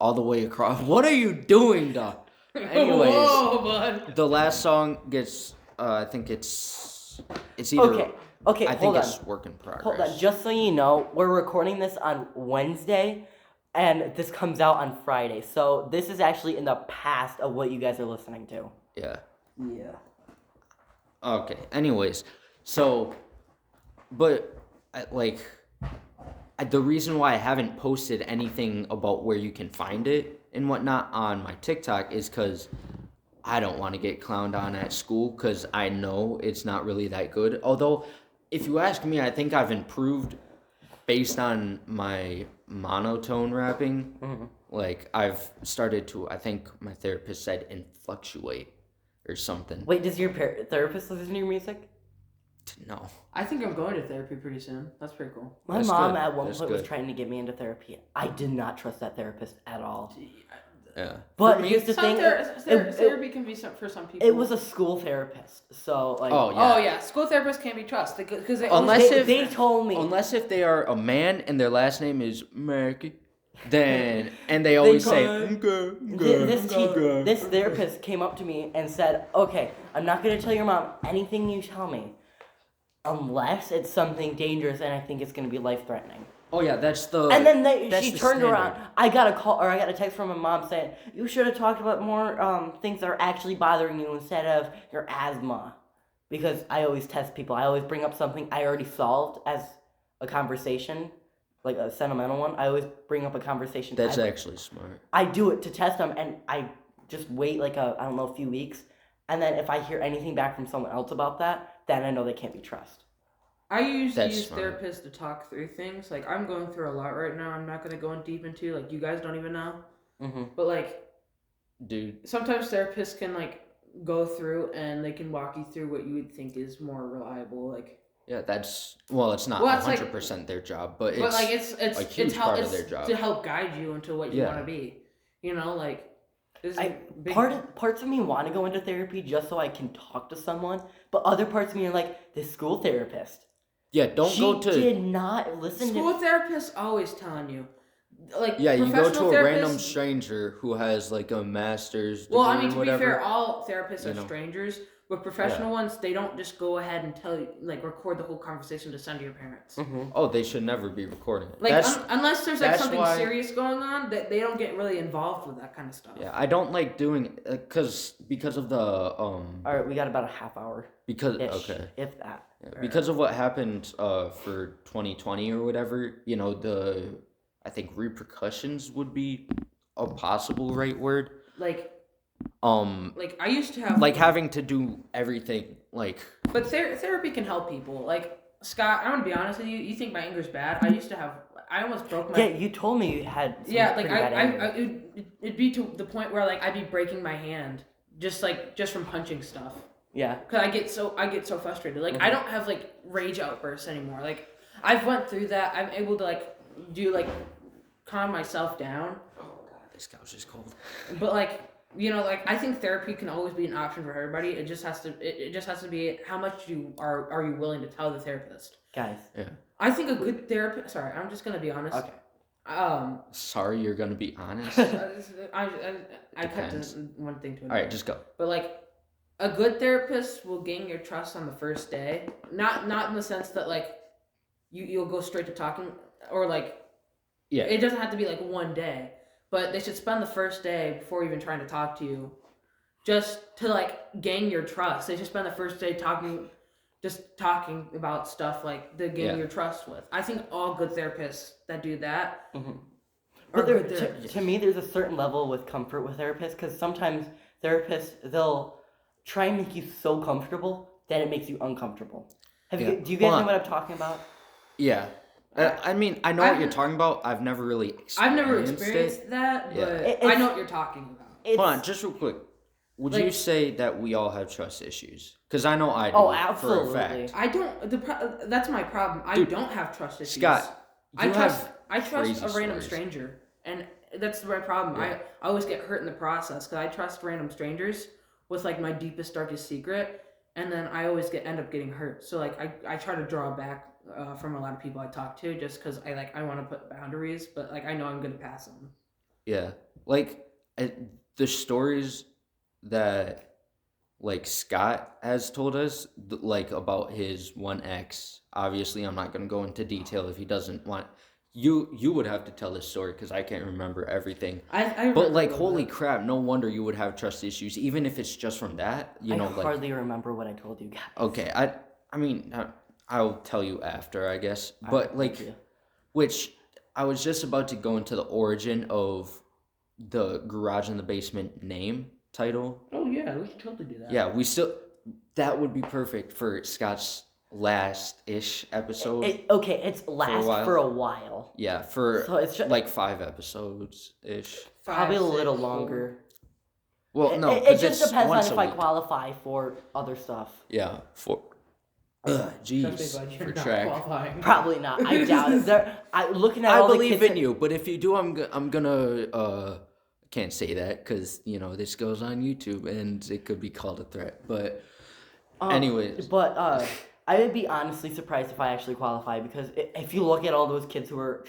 all the way across. What are you doing, Doc? Anyways, Whoa, bud. the last song gets. I think it's either. Okay. I Hold think on. it's work in progress. Hold on. Just so you know, we're recording this on Wednesday, and this comes out on Friday. So this is actually in the past of what you guys are listening to. Yeah. Yeah. Okay. Anyways, so, but the reason why I haven't posted anything about where you can find it and whatnot on my TikTok is because I don't want to get clowned on at school because I know it's not really that good. Although, if you ask me, I think I've improved based on my monotone rapping. Mm-hmm. Like, I've started to, I think my therapist said, influctuate or something. Wait, does your therapist listen to your music? No. I think I'm going to therapy pretty soon. That's pretty cool. My That's mom good. at one That's point was good. trying to get me into therapy. I did not trust that therapist at all. Yeah. But For me, here's the some thing. therapy can be for some people. It was a school therapist, so like. Oh, yeah. Oh yeah, school therapists can't be trusted because they Unless They, if- they told me. Unless if they are a man and their last name is Mackey, then and they always say okay, This therapist came up to me and said, "Okay, I'm not gonna tell your mom anything you tell me, unless it's something dangerous and I think it's gonna be life threatening." Oh yeah, that's the. And then that's she the turned standard. around. I got a text from my mom saying, "You should have talked about more things that are actually bothering you instead of your asthma," because I always test people. I always bring up something I already solved as a conversation, like a sentimental one. I always bring up a conversation. That's I actually smart. I do it to test them, and I just wait like a few weeks, and then if I hear anything back from someone else about that, then I know they can't be trusted. I used to That's use smart. therapists to talk through things. Like, I'm going through a lot right now. I'm not going to go in deep into, like, you guys don't even know. Mm-hmm. But, like, Dude. sometimes therapists can, like, go through and they can walk you through what you would think is more reliable. Like, Yeah, that's it's not Well, it's like- 100% their job, but but like, it's it's a huge how, part of it's their job. to help guide you into what you Yeah. want to be. You know, like, this is I a big... parts of me want to go into therapy just so I can talk to someone, but other parts of me are like, this school therapist. yeah. Don't she go to. did not listen School to. therapists always telling you, like Yeah, you go to professional a random therapists. stranger who has like a master's degree Well, I mean, or to be whatever. fair, all therapists you are know. strangers, but professional ones, they don't just go ahead and tell you, like, record the whole conversation to send to your parents. Oh, they should never be recording it. Like, unless there's like that's something why- serious going on, that they don't get really involved with that kind of stuff. Yeah, I don't like doing because of the All right, we got about a half hour. because Ish, okay. if that. Yeah, because of what happened for 2020 or whatever, I think repercussions would be a possible right word. Like Um, I used to have like having to do everything like. But therapy can help people. Like Scott, I'm gonna be honest with you. You think my anger's bad? I almost broke my. Yeah, you told me you had. Some Yeah, like pretty bad anger. it'd be to the point where like I'd be breaking my hand just from punching stuff. Yeah. Cause I get so frustrated. Like I don't have like rage outbursts anymore. Like I've went through that. I'm able to like do like calm myself down. Oh God, this couch is cold. But like like I think therapy can always be an option for everybody. It just has to be how much are you willing to tell the therapist. Guys. Yeah. I think a good therapist. Sorry, I'm just gonna be honest. Okay. Sorry, you're gonna be honest. I cut this one thing to another. All right, just go. But like, a good therapist will gain your trust on the first day. Not in the sense that like, you'll go straight to talking or like. Yeah. It doesn't have to be like one day, but they should spend the first day before even trying to talk to you, just to like gain your trust. They should spend the first day talking about stuff like to gain your trust with. I think all good therapists that do that. Mm-hmm. But to me, there's a certain level with comfort with therapists because sometimes therapists they'll try and make you so comfortable that it makes you uncomfortable. Do you guys know what I'm talking about? Yeah. I mean, I know what you're talking about. I've never really experienced that, but I know what you're talking about. Hold on, just real quick. Would you say that we all have trust issues? Because I know I do. Oh, absolutely. For a fact. I don't. That's my problem. I don't have trust issues. Scott, I trust a random stories. stranger, and that's my problem. Yeah. I always get hurt in the process because I trust random strangers with like my deepest, darkest secret, and then I always end up getting hurt. So like I try to draw back from a lot of people I talk to just because I want to put boundaries, but like I know I'm gonna pass them. Yeah, like the stories that like Scott has told us, like about his one ex. Obviously, I'm not gonna go into detail if he doesn't want. You would have to tell this story because I can't remember everything. But like, holy crap! No wonder you would have trust issues, even if it's just from that. I hardly remember what I told you guys. Okay, I mean, I'll tell you after, I guess. But like, which I was just about to go into the origin of the Garage in the Basement name title. Oh yeah, we should totally do that. Yeah, that would be perfect for Scott's last-ish episode. It's last for a while. Yeah, for so it's just, like 5 episodes-ish. Probably a little longer. Well, no, it just depends on if I week. qualify for other stuff. Yeah, jeez, for track. Qualifying. Probably not. I doubt it. Looking at I all the believe kids in you, but if you do, I'm gonna can't say that because this goes on YouTube and it could be called a threat. But anyways, but I would be honestly surprised if I actually qualify because if you look at all those kids who are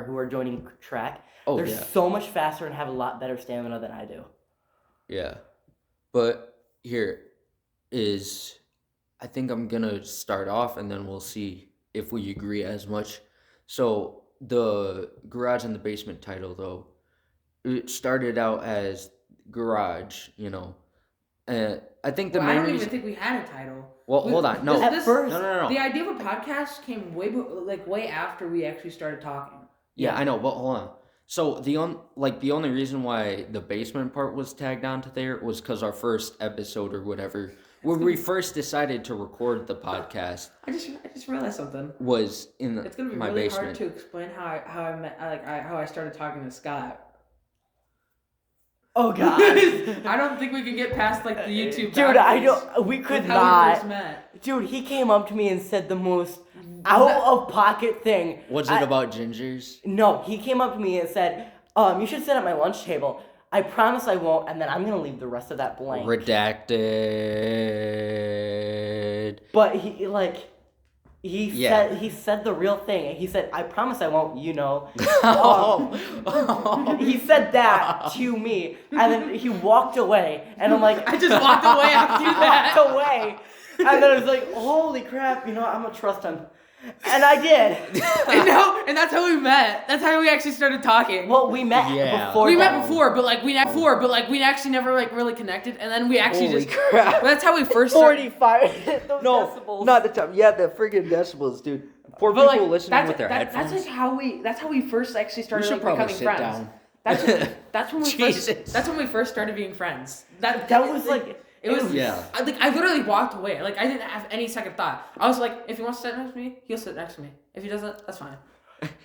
who are joining track, they're so much faster and have a lot better stamina than I do. Yeah, but here is. I think I'm gonna start off and then we'll see if we agree as much. So the Garage in the Basement title though, it started out as Garage, and I think I don't even think we had a title. Well, hold on, no. At first, No. The idea of a podcast came way after we actually started talking. Yeah, I know, but hold on. So the only reason why the basement part was tagged onto there was because our first episode or whatever, when we first decided to record the podcast, I just realized something. Was in it's gonna be my really basement. hard to explain how I started talking to Scott. Oh God! I don't think we could get past like the YouTube. Dude, I don't. We could not. We first met. Dude, he came up to me and said the most out of pocket thing. Was it about gingers? No, he came up to me and said, you should sit at my lunch table. I promise I won't, and then I'm gonna leave the rest of that blank. Redacted. But he He said the real thing. He said, "I promise I won't." He said that to me, and then he walked away, and I'm like, I just walked away after that. walked away, and then I was like, "Holy crap!" I'm gonna trust him, and I did. And that's how we met. That's how we actually started talking. Well, we met before. We met before, but we actually never really connected, and then we actually Holy crap. Well, that's how we first started. 45. Those No, decibels. not the time. Yeah, the friggin' decibels, dude. Poor But people listening with their that's headphones. that's how we first actually We started should probably becoming sit friends. down. That's when we Jesus. that's when we first started being friends. That was like. It was Yeah. I literally walked away. Like I didn't have any second thought. I was like, if he wants to sit next to me, he'll sit next to me. If he doesn't, that's fine.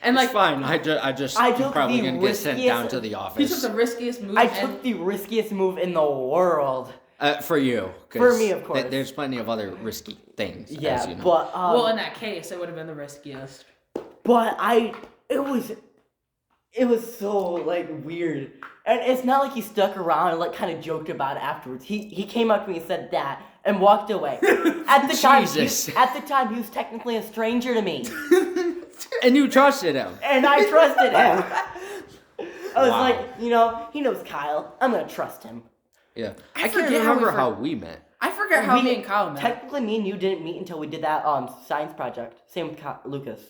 And It's fine. I just I I'm took probably the gonna get sent down riskiest- to the he took office. the riskiest move. I took the riskiest move in the world. For you. 'Cause For me, of course. There's plenty of other risky things. Yeah, as you know. but well, in that case, it would have been the riskiest. but it was so like weird, and it's not like he stuck around and like kind of joked about it afterwards. He came up to me and said that and walked away. At the time, Jesus. he was technically a stranger to me, And you trusted him. and I trusted him. I was Wow. like, he knows Kyle. I'm gonna trust him. Yeah. I I can't forget how we remember fir- how we met. I forget how me and Kyle met. Technically, me and you didn't meet until we did that science project. Same with Lucas.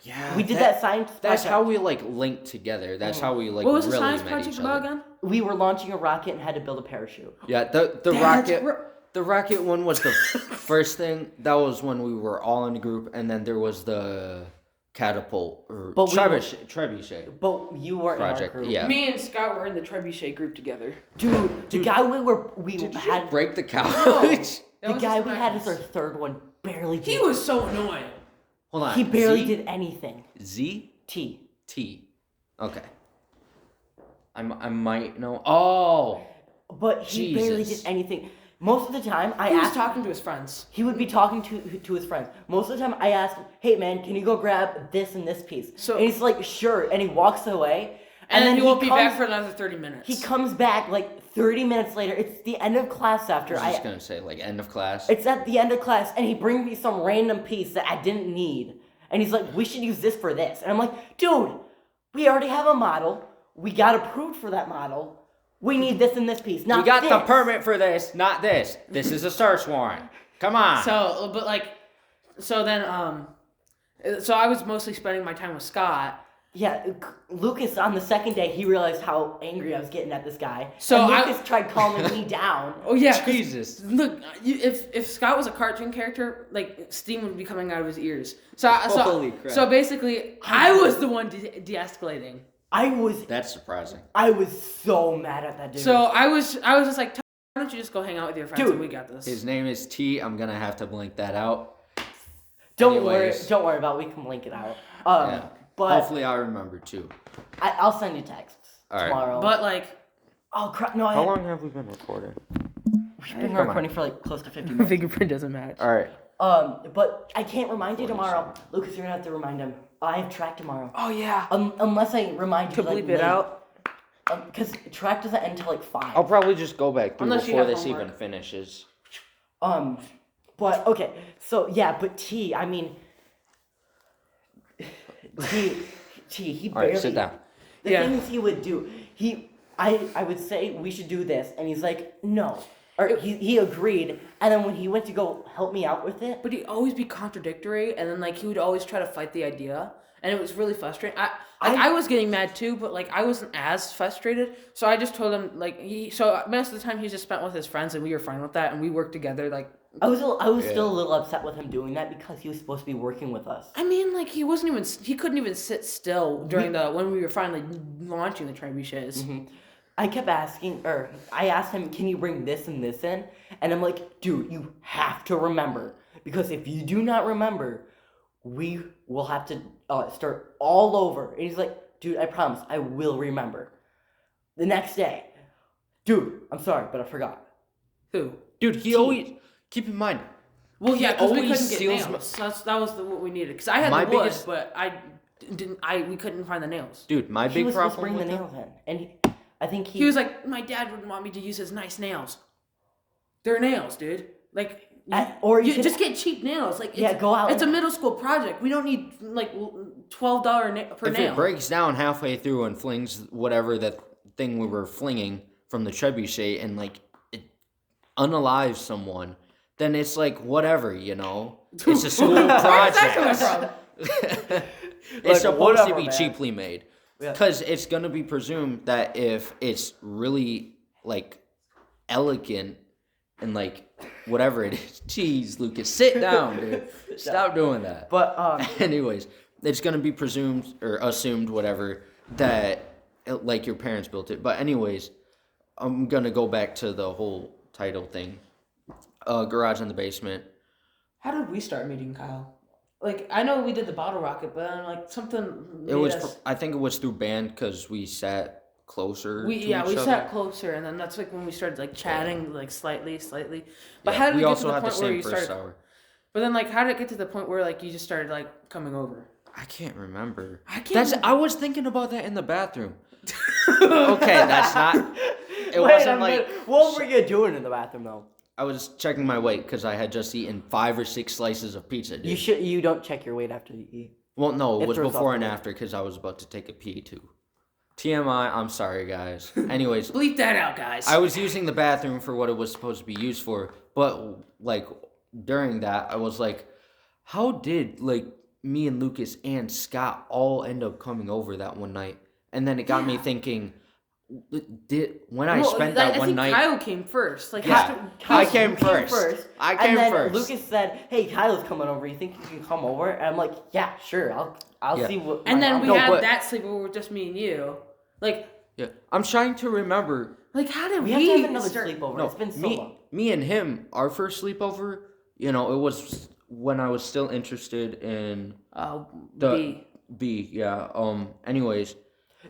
Yeah. We did that science. That's project. how we linked together. That's how we what was the really science met project each about other. again? We were launching a rocket and had to build a parachute. Yeah, the rocket one was the first thing. That was when we were all in a group, and then there was the catapult or But we trebuchet But you weren't project. in our group. Yeah. Me and Scott were in the trebuchet group together. Dude, the guy we Did you had, break the couch? the guy we had as our third one barely did. He was so annoying. Hold on. He barely Z? did anything. Z T. T. Okay. I might know. Oh. But he barely Jesus. did anything. Most of the time, I He was asked. talking to his friends. He would be talking to his friends. Most of the time, I asked him, "Hey man, can you go grab this and this piece?" So- and he's like, "Sure," and he walks away. And then he won't be comes- back for another 30 minutes. He comes back like 30 minutes later. It's the end of class after I was just gonna say end of class. It's at the end of class, and he brings me some random piece that I didn't need. And he's like, "We should use this for this." And I'm like, "Dude, we already have a model. We got approved for that model. We need this and this piece. Not We got this." the permit for this, not this. This is a search warrant. Come on. So, but so then, so I was mostly spending my time with Scott. Yeah, Lucas on the second day, he realized how angry I was getting at this guy. So and I- Lucas tried calming me down. Oh yeah, 'cause Jesus. Look, if Scott was a cartoon character, like steam would be coming out of his ears. Holy crap. So basically, I was the one de-escalating. I was That's surprising. so mad at that dude. So I was just like, why don't you just go hang out with your friends Dude. and we got this. His name is T. I'm gonna have to blink that out. don't worry anyways. about it. We can link it out. Yeah. But Hopefully I remember too. I'll send you texts All right. tomorrow. But like, oh crap! No, How long have we been recording? we've been Come on. recording for like close to 50 minutes. fingerprint doesn't match. All right. But I can't remind you tomorrow. Lucas, you're gonna have to remind him. I have track tomorrow. Oh yeah. Unless I remind you To like bleep it out. Because track doesn't end till like 5. I'll probably just go back through Unless you before have this homework. even finishes. But okay, so yeah, but T, I mean, he All right, barely. sit down. The Yeah. things he would do, I would say we should do this, and he's like, no, or he agreed, and then when he went to go help me out with it, But he'd always be contradictory, and then like he would always try to fight the idea, and it was really frustrating. I was getting mad too, but like I wasn't as frustrated, so I just told him like so most of the time he just spent with his friends, and we were fine with that, and we worked together. Like I was still a little upset with him doing that because he was supposed to be working with us. I mean, like he couldn't even sit still during when we were finally launching the trebuchets. I kept asking, or I asked him, can you bring this and this in? And I'm like, dude, you have to remember. Because if you do not remember, we will have to start all over. And he's like, dude, I promise, I will remember. The next day, dude, I'm sorry, but I forgot. Who? Dude, he always keep in mind. Well, yeah, because we always couldn't get steals nails. That was what we needed. Because I had My the wood, biggest- but we couldn't find the nails. Dude, my He big was supposed to problem bring the with nails in. And I think He was like, my dad wouldn't want me to use his nice nails. They're nails, dude. Like, Or you You can just get cheap nails. Like go out. It's a middle school project. We don't need like $12 per If nail. it breaks down halfway through and flings whatever that thing we were flinging from the trebuchet and like it unalives someone, then it's like whatever, you know. It's a school Where's that coming project. from? It's Like, supposed whatever, to be man. cheaply made Yeah. because it's gonna be presumed that if it's really like elegant and like whatever it is, jeez, Lucas, sit down, dude. Stop doing that. But Anyways, it's gonna be presumed or assumed whatever that like your parents built it. But anyways, I'm gonna go back to the whole title thing. Garage in the basement. How did we start meeting Kyle? Like I know we did the bottle rocket, but then like something. It was. I think it was through band because we sat closer. to each other. sat closer, and then that's like when we started like chatting like slightly. But Yeah, how did we it get also to the had point the where same you first started? hour. But then like how did it get to the point where like you just started like coming over? I can't remember. I can't. I was thinking about that in the bathroom. Okay, that's not. It wait wasn't a like. minute. What were you doing in the bathroom though? I was checking my weight because I had just eaten 5 or 6 slices of pizza. Dude. You don't check your weight after you eat. Well, no, it was throws off before the and weight. after because I was about to take a pee too. TMI. I'm sorry, guys. Anyways, Bleep that out, guys. I was using the bathroom for what it was supposed to be used for, but like during that, I was like, how did like me and Lucas and Scott all end up coming over that one night? And then it got me thinking, I spent that I one think night? Kyle came first. Like Yeah. I came first. I came and then first. Lucas said, "Hey, Kyle's coming over. You think you can come over?" And I'm like, "Yeah, sure. I'll Yeah. see what." And my then mom we does." had but- that sleepover with just me and you. Like Yeah, I'm trying to remember. how did We we, have to have another start? sleepover. No, It's been so me, long. me and him, our first sleepover. You know, it was when I was still interested in the B. B. Yeah. Anyways.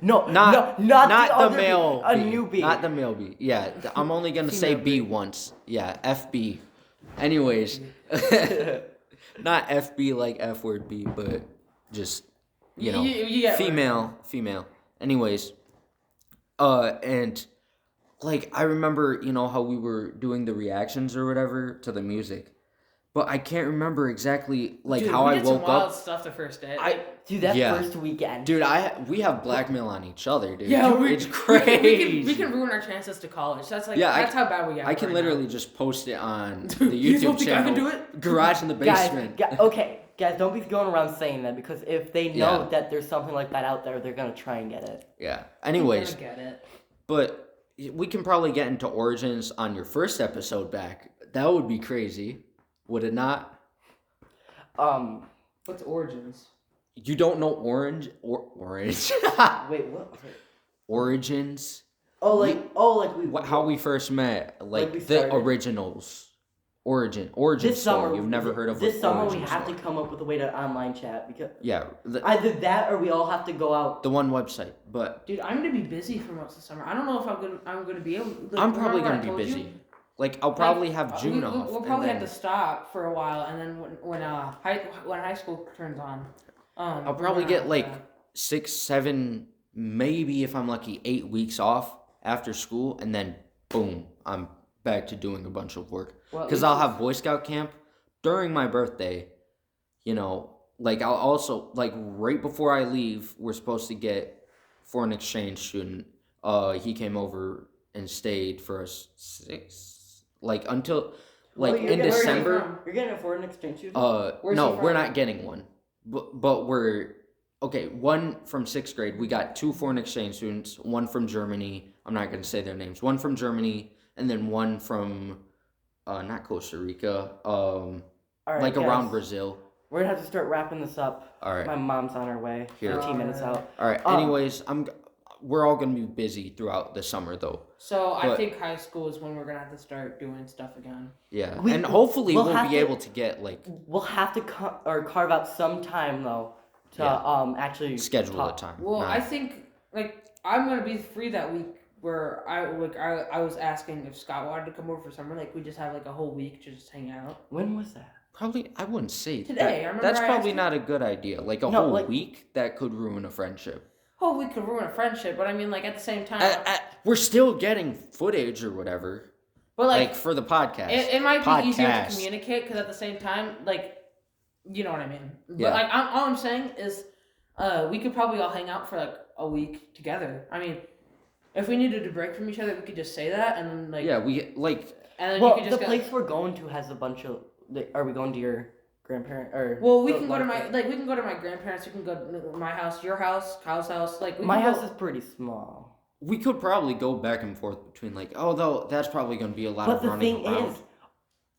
No, Not no, not the other male B, a B. new B. Not the male B. Yeah, I'm only gonna say Female B B. once. Yeah, FB. Anyways, not FB like F word B, but just you know, You get what I'm female. Anyways, and like I remember, you know how we were doing the reactions or whatever to the music, but I can't remember exactly like Dude, how we I did some woke wild up. stuff the first day. Dude, that Yeah. first weekend. Dude, we have blackmail on each other, dude. Yeah, It's crazy. We can ruin our chances to college. That's like Yeah, that's how bad we get. I can right literally now. just post it on the You YouTube don't think I channel. can do it? Garage in the basement. Guys, don't be going around saying that because if they know Yeah. that there's something like that out there, they're gonna try and get it. Yeah. I'm Anyways, gonna get it. but we can probably get into origins on your first episode back. That would be crazy, would it not? What's origins? You don't know orange. Wait, what? Origins. Like we. How we first met, like we the started. originals. Origin This story. summer, You've never heard of this an summer. We origin have story. to come up with a way to online chat because Yeah, either that or we all have to go out. the one website, but Dude, I'm gonna be busy for most of the summer. I don't know if I'm gonna be able. Like, I'm probably remember gonna I be told you? busy. Like I'll probably have June off. We'll and probably then have to stop for a while, and then when high school turns on, I'll we're probably gonna get have like to- 6, 7, maybe if I'm lucky, 8 weeks off after school, and then boom, I'm back to doing a bunch of work. Well, at Because least I'll it's- have Boy Scout camp during my birthday. You know, like I'll also like right before I leave, we're supposed to get foreign exchange student. He came over and stayed for us 6, like until like Well, in you're December. from? You're getting a foreign exchange student. Where's No, he we're from? not getting one. But we're okay. One from 6th grade. We got 2 foreign exchange students. One from Germany. I'm not gonna say their names. One from Germany, and then one from not Costa Rica. All right, Like guys, around Brazil. We're gonna have to start wrapping this up. All right. My mom's on her way. Here. 15 minutes out. All right. Anyways, we're all gonna be busy throughout the summer though. So I but- think high school is when we're gonna have to start doing stuff again. Yeah. We- And hopefully we'll we'll have be to- able to get like We'll have to carve out some time though to Yeah. actually schedule talk. a time. Well, Not- I think like I'm gonna be free that week. Where I was asking if Scott wanted to come over for summer, like we just have like a whole week to just hang out. When was that? Probably, I wouldn't say Today, that- I remember That's I probably asked not a good idea. Like a No, whole like- week that could ruin a friendship. Whole week could ruin a friendship, but I mean like at the same time. We're still getting footage or whatever. But like for the podcast. it might be easier to Podcast. communicate because at the same time, like, you know what I mean. Yeah. But like, all I'm saying is, we could probably all hang out for like a week together. I mean, if we needed to break from each other, we could just say that, and then like, Yeah, we like. and then Well, you could the just place we're going to has a bunch of. Are we going to your grandparent or? Well, we the can go to one- we can go to my grandparents. We can go to my house, your house, Kyle's house. Like, we My can house go, is pretty small. We could probably go back and forth between like, though that's probably going to be a lot But of the running thing around. is,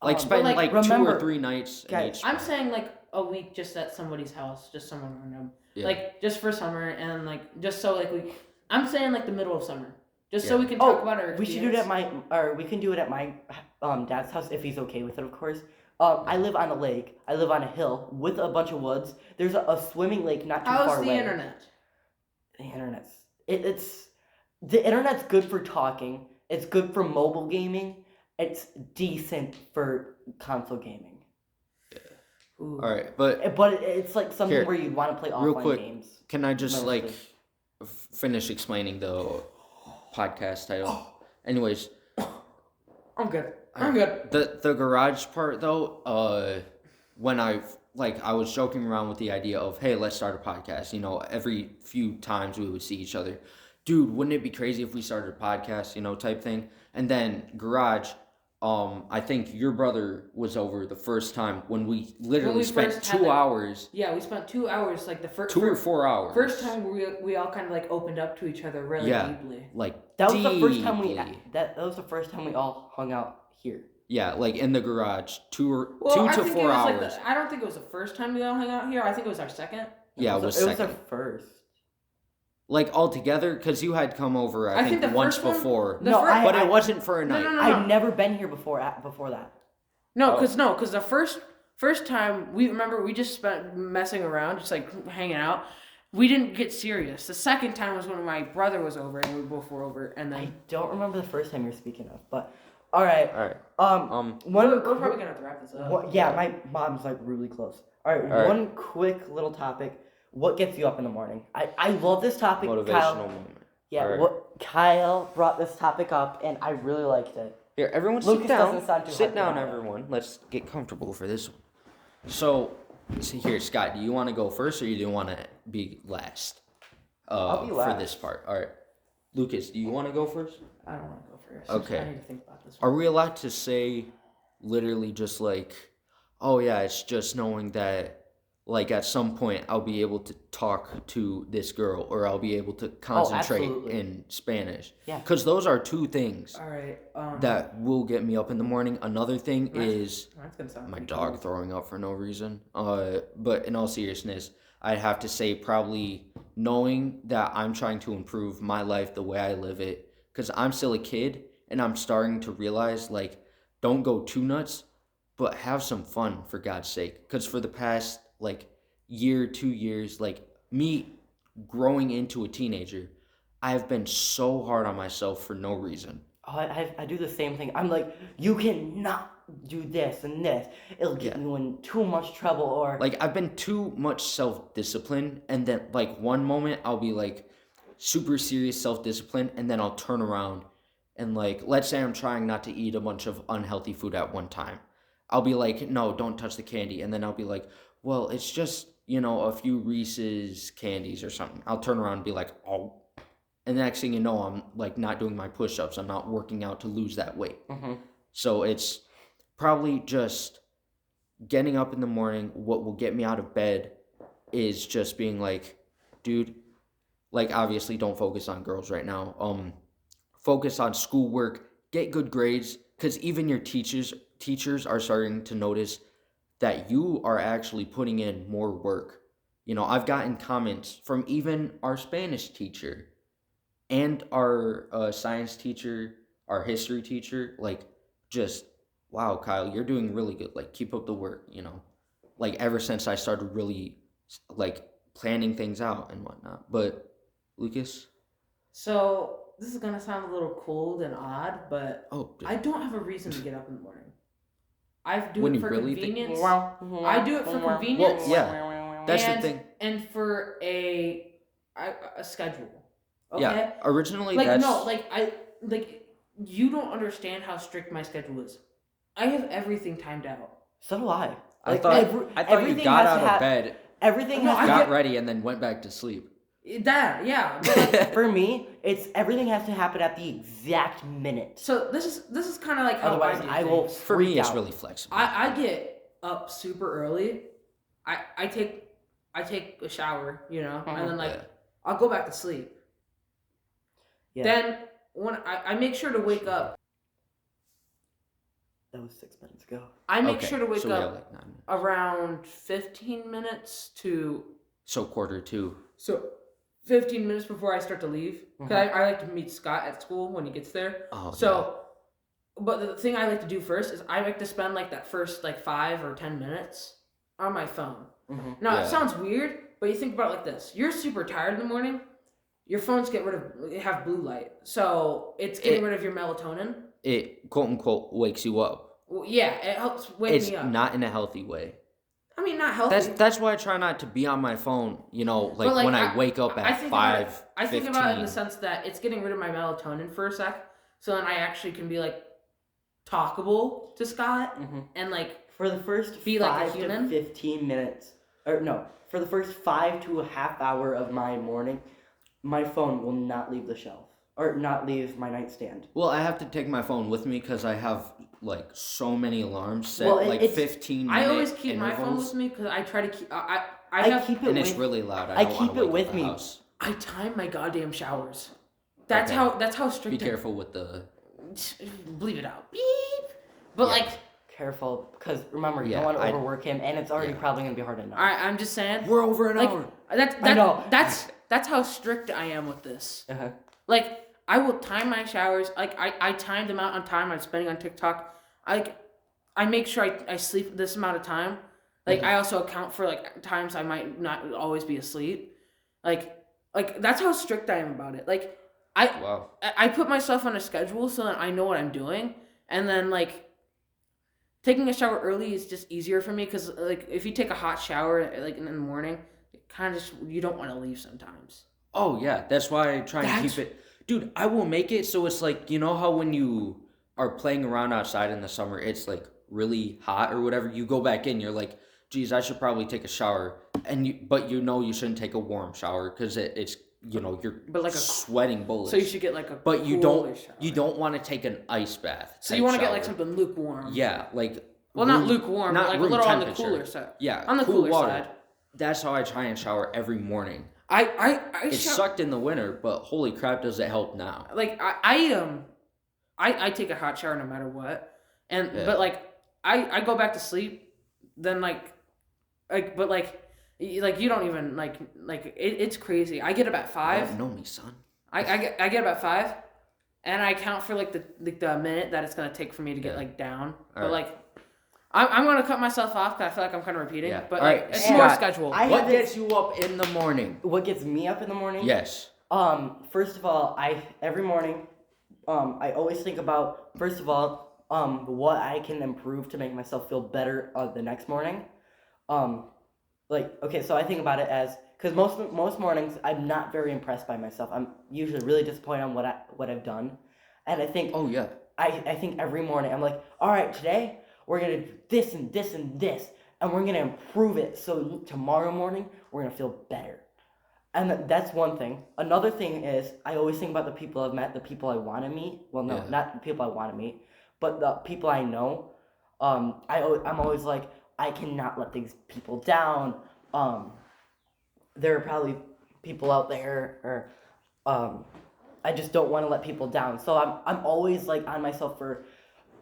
Like spend like, like 2 remember- or 3 nights in guys, each. I'm saying like a week just at somebody's house, just someone random. Yeah. Like just for summer and like just so like we. I'm saying like the middle of summer, just so we can Oh, talk about our. we should do it at my, or we can do it at my dad's house if he's okay with it, of course. I live on a lake. I live on a hill with a bunch of woods. There's a swimming lake not too How's far the away. internet? The internet's the internet's good for talking. It's good for mobile gaming. It's decent for console gaming. Ooh. All right, but But it's like something Here, where you'd want to play real offline quick, games. can I just Mostly. like finish explaining the podcast title? Anyways, I'm good. I'm good. the garage part though, when I was joking around with the idea of, hey, let's start a podcast. You know, every few times we would see each other, dude, wouldn't it be crazy if we started a podcast? You know, type thing. And then garage. I think your brother was over the first time when we literally spent first had 2 the- hours, Yeah, we spent 2 hours like the first 2 or 4 hours. first time we all kind of like opened up to each other really Yeah. deeply. Like That was the first time deeply. that was the first time we all hung out here. Yeah, like in the garage, 2 I to think 4 it was hours. like I don't think it was the first time we all hung out here. I think it was our second. Yeah, it was It was second. our first. Like all together, because you had come over, I I think, think the once first one- before, The No, fir- but I- it wasn't for a No, night. no, no. I've never been here before that. No, because the first time we remember we just spent messing around, just like hanging out. We didn't get serious. The second time was when my brother was over and we both were over, and I then don't remember the first time you're speaking of, but all right. All right. One we're probably gonna have to wrap this up. yeah, my mom's like really close. All right, All right. one quick little topic. What gets you up in the morning? I love this topic. Motivational Kyle, moment. yeah, All right. Kyle brought this topic up, and I really liked it. Here, everyone Lucas sit down. doesn't sound too Sit hyped down, about it. everyone. Let's get comfortable for this one. So, here, Scott, do you want to go first, or you do want to be last? I'll be For last. this part. All right, Lucas, do you want to go first? I don't want to go first. Okay. I need to think about this one. Are we allowed to say, literally, just like, oh yeah, it's just knowing that, like, at some point I'll be able to talk to this girl, or I'll be able to concentrate absolutely. in Spanish. Yeah. Because those are 2 things All right. that will get me up in the morning. Another thing is That's gonna sound my pretty dog cool. throwing up for no reason. But in all seriousness, I'd have to say probably knowing that I'm trying to improve my life the way I live it, because I'm still a kid and I'm starting to realize, like, don't go too nuts, but have some fun, for God's sake. Because for the past like year, 2 years, like me growing into a teenager, I have been so hard on myself for no reason. Oh, I do the same thing. I'm like, you cannot do this and this. It'll get you in too much trouble, or Like, I've been too much self-discipline, and then like one moment I'll be like super serious self-discipline, and then I'll turn around and, like, let's say I'm trying not to eat a bunch of unhealthy food at one time. I'll be like, no, don't touch the candy. And then I'll be like, well, it's just, you know, a few Reese's candies or something. I'll turn around and be like, oh. And the next thing you know, I'm like not doing my push-ups. I'm not working out to lose that weight. Mhm. So it's probably just getting up in the morning. What will get me out of bed is just being like, dude, like, obviously don't focus on girls right now. Focus on schoolwork, get good grades, because even your teachers are starting to notice that you are actually putting in more work. You know, I've gotten comments from even our Spanish teacher and our science teacher, our history teacher, like, just, wow, Kyle, you're doing really good. Like, keep up the work, you know. Like, ever since I started really, like, planning things out and whatnot. But, Lucas? So this is gonna sound a little cold and odd, but Oh, I don't have a reason to get up in the morning. I do When it you for really think- convenience. I do it for convenience. Well, yeah, that's the thing. And for a schedule. Okay. Yeah, originally Like that's... no, like You don't understand how strict my schedule is. I have everything timed out. So do I. I Like, thought you everything got has to out of bed, Everything No, has I to got ready, and then went back to sleep. That, yeah. But like, For me, it's everything has to happen at the exact minute. so this is kind of like how Otherwise, I do I will things. For me, freak it's out. really flexible. I get up super early. I take a shower, and then like Yeah. I'll go back to sleep. Yeah. Then when I make sure to wake up, That was 6 minutes ago. I make Okay, sure to wake so we have up like 9 minutes. around 15 minutes to So 1:45. so 15 minutes before I start to leave because I like to meet Scott at school when he gets there. Oh, So, but the thing I like to do first is I like to spend like that first like 5 or 10 minutes on my phone. Mm-hmm. Now Yeah. it sounds weird, but you think about it like this: you're super tired in the morning. Your phones have blue light, so it's getting rid of your melatonin. It quote unquote wakes you up. Well, yeah, it helps wake It's me up. not in a healthy way. I mean, not healthy. That's why I try not to be on my phone. Like, But, like, when I wake up I at think about it- 5:15. I think about it in the sense that it's getting rid of my melatonin for a sec, so then I actually can be like talkable to Scott Mm-hmm. and like For the first Be like a 5 to human? 15 minutes, or no, for the first 5 to a half hour of my morning, my phone will not leave the shelf or not leave my nightstand. Well, I have to take my phone with me because I have like so many alarms set, Well, like it's- 15-minute I always keep my phone intervals, with me because I try to keep. I I have keep it and with it's really loud. I don't keep wanna it wake with up me. the house. I time my goddamn showers. That's Okay. how strict. Be careful with the. Bleep it out. Beep. But Yeah. like, careful because remember you Yeah, don't want to I- overwork him, and it's already Yeah. probably gonna be hard enough. I'm just saying. We're over an Like, hour. I know. That's how strict I am with this. Uh-huh. Like, I will time my showers. Like, I timed the amount of time I'm spending on TikTok. I make sure I sleep this amount of time. Like, Mhm. I also account for like times I might not always be asleep. Like that's how strict I am about it. Like, Wow. I put myself on a schedule so that I know what I'm doing, and then like taking a shower early is just easier for me because like if you take a hot shower like in the morning, it kind of just you don't want to leave sometimes. Oh yeah, that's why I try and That's- keep it. Dude, I will make it so it's like, you know how when you are playing around outside in the summer, it's like really hot or whatever. You go back in, you're like, geez, I should probably take a shower, but you shouldn't take a warm shower because it's you're But like a- sweating bullets. So you should get like a But you cooler don't shower. you don't want to take an ice bath. So you want want to get like something lukewarm. Yeah, like Well, not lukewarm, not but like a room little on the temperature. cooler side. Yeah, On the cool cooler water. side. That's how I try and shower every morning. I It sucked in the winter, but holy crap, does it help now? like I take a hot shower no matter what, and Yeah. but like I go back to sleep, then like but like you don't even like it's crazy. I get up at You 5. don't know me, son. I get up at 5, and I count for like the minute that it's gonna take for me to get Yeah. like down. But Alright. like I'm gonna cut myself off because I feel like I'm kind of repeating. Yeah. But Alright, like it's Scott, more schedule. I- What had this- gets you up in the morning? What gets me up in the morning? Yes. First of all, every morning, I always think about first of all, what I can improve to make myself feel better the next morning. Okay, so I think about it as because most mornings I'm not very impressed by myself. I'm usually really disappointed on what I've done, and I think Oh yeah. I think every morning I'm like, all right, today we're gonna do this and this and this, and we're gonna improve it. So tomorrow morning we're gonna feel better, and that's one thing. Another thing is I always think about the people I've met, the people I want to meet. Well, no, Yeah. not the people I want to meet, but the people I know. I'm always like I cannot let these people down. There are probably people out there, or I just don't want to let people down. So I'm always like on myself for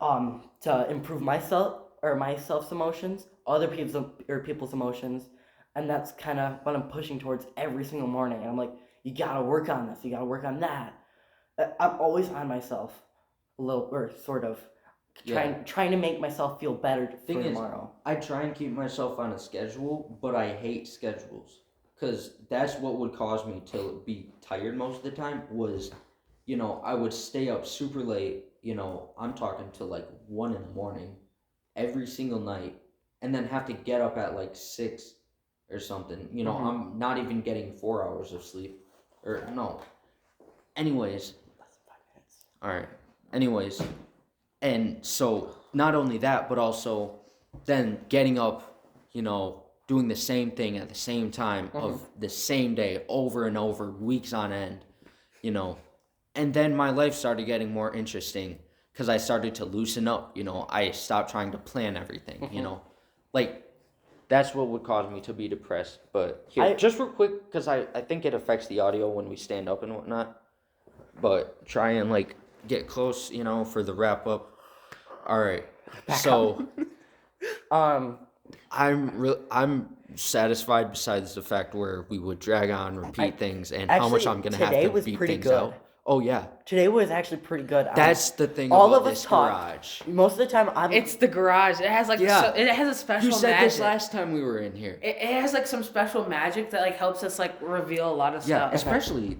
to improve myself or myself's emotions, other people's emotions, and that's kind of what I'm pushing towards every single morning. And I'm like, you gotta work on this, you gotta work on that. I'm always on myself, a little or sort of trying to make myself feel better Thing for is, tomorrow. I try and keep myself on a schedule, but I hate schedules because that's what would cause me to be tired most of the time. Was, I would stay up super late. I'm talking to like 1 in the morning every single night, and then have to get up at like 6 or something. Mhm. I'm not even getting 4 hours of sleep, or no. Anyways, Less than 5 minutes. all right. anyways, and so not only that, but also then getting up, doing the same thing at the same time of the same day over and over, weeks on end, and then my life started getting more interesting because I started to loosen up. I stopped trying to plan everything. Like that's what would cause me to be depressed. But here, just real quick, because I think it affects the audio when we stand up and whatnot. But try and get close, for the wrap up. All right. So, I'm satisfied. Besides the fact where we would drag on, repeat things, and how much I'm gonna have to beat things out. Oh yeah. Today was actually pretty good. That's the thing all about of us this talked. garage. Most of the time, It's the garage. It has it has a special You said magic. this last time we were in here. It has some special magic that helps us reveal a lot of Yeah, stuff. especially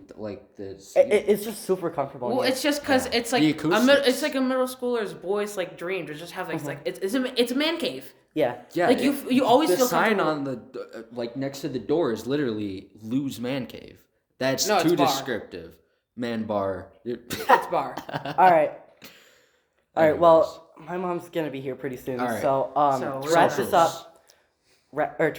this. It's just super comfortable. Well, it's just because it's like acoustics. a middle schooler's boy's dream to just have it's a man cave. Yeah. Yeah. You always the feel sign comfortable. on the next to the door is literally Lou's Man Cave. That's No, it's too bar. descriptive. Man bar. It's bar. All right. Well, my mom's gonna be here pretty soon. All right. So So, to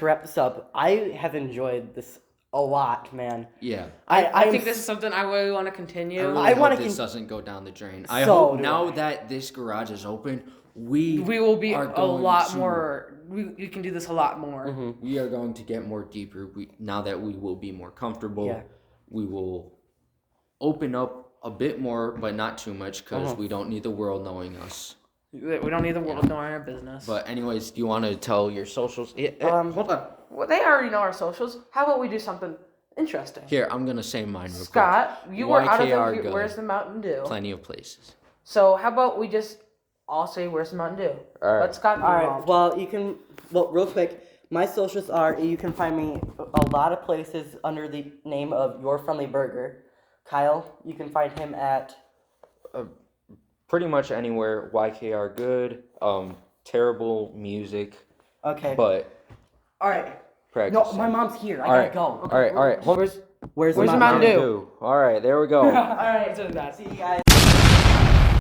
wrap this up, I have enjoyed this a lot, man. Yeah. I think this is something I really want to continue. I hope this doesn't go down the drain. I hope now that this garage is open, we will be are a lot to, more. We can do this a lot more. Mm-hmm. We are going to get more deeper. Now that we will be more comfortable, we will open up a bit more, but not too much, because we don't need the world knowing us. We don't need the world knowing our business. But anyways, do you want to tell your socials? Hold on. Well, they already know our socials. How about we do something interesting? Here, I'm gonna say mine real Scott, you were out of YKR the. go. Where's the Mountain Dew? Plenty of places. So how about we just all say where's the Mountain Dew? All right. Let Scott be All right. involved. Well, you can. Well, real quick, my socials are. You can find me a lot of places under the name of Your Friendly Burger. Kyle, you can find him at. Pretty much anywhere. YKR good. Terrible music. Okay. But all right. practice. No, my mom's here. I All gotta right. go. All right. Where's Where's the Mountain Dew? All right. There we go. All right. See you guys.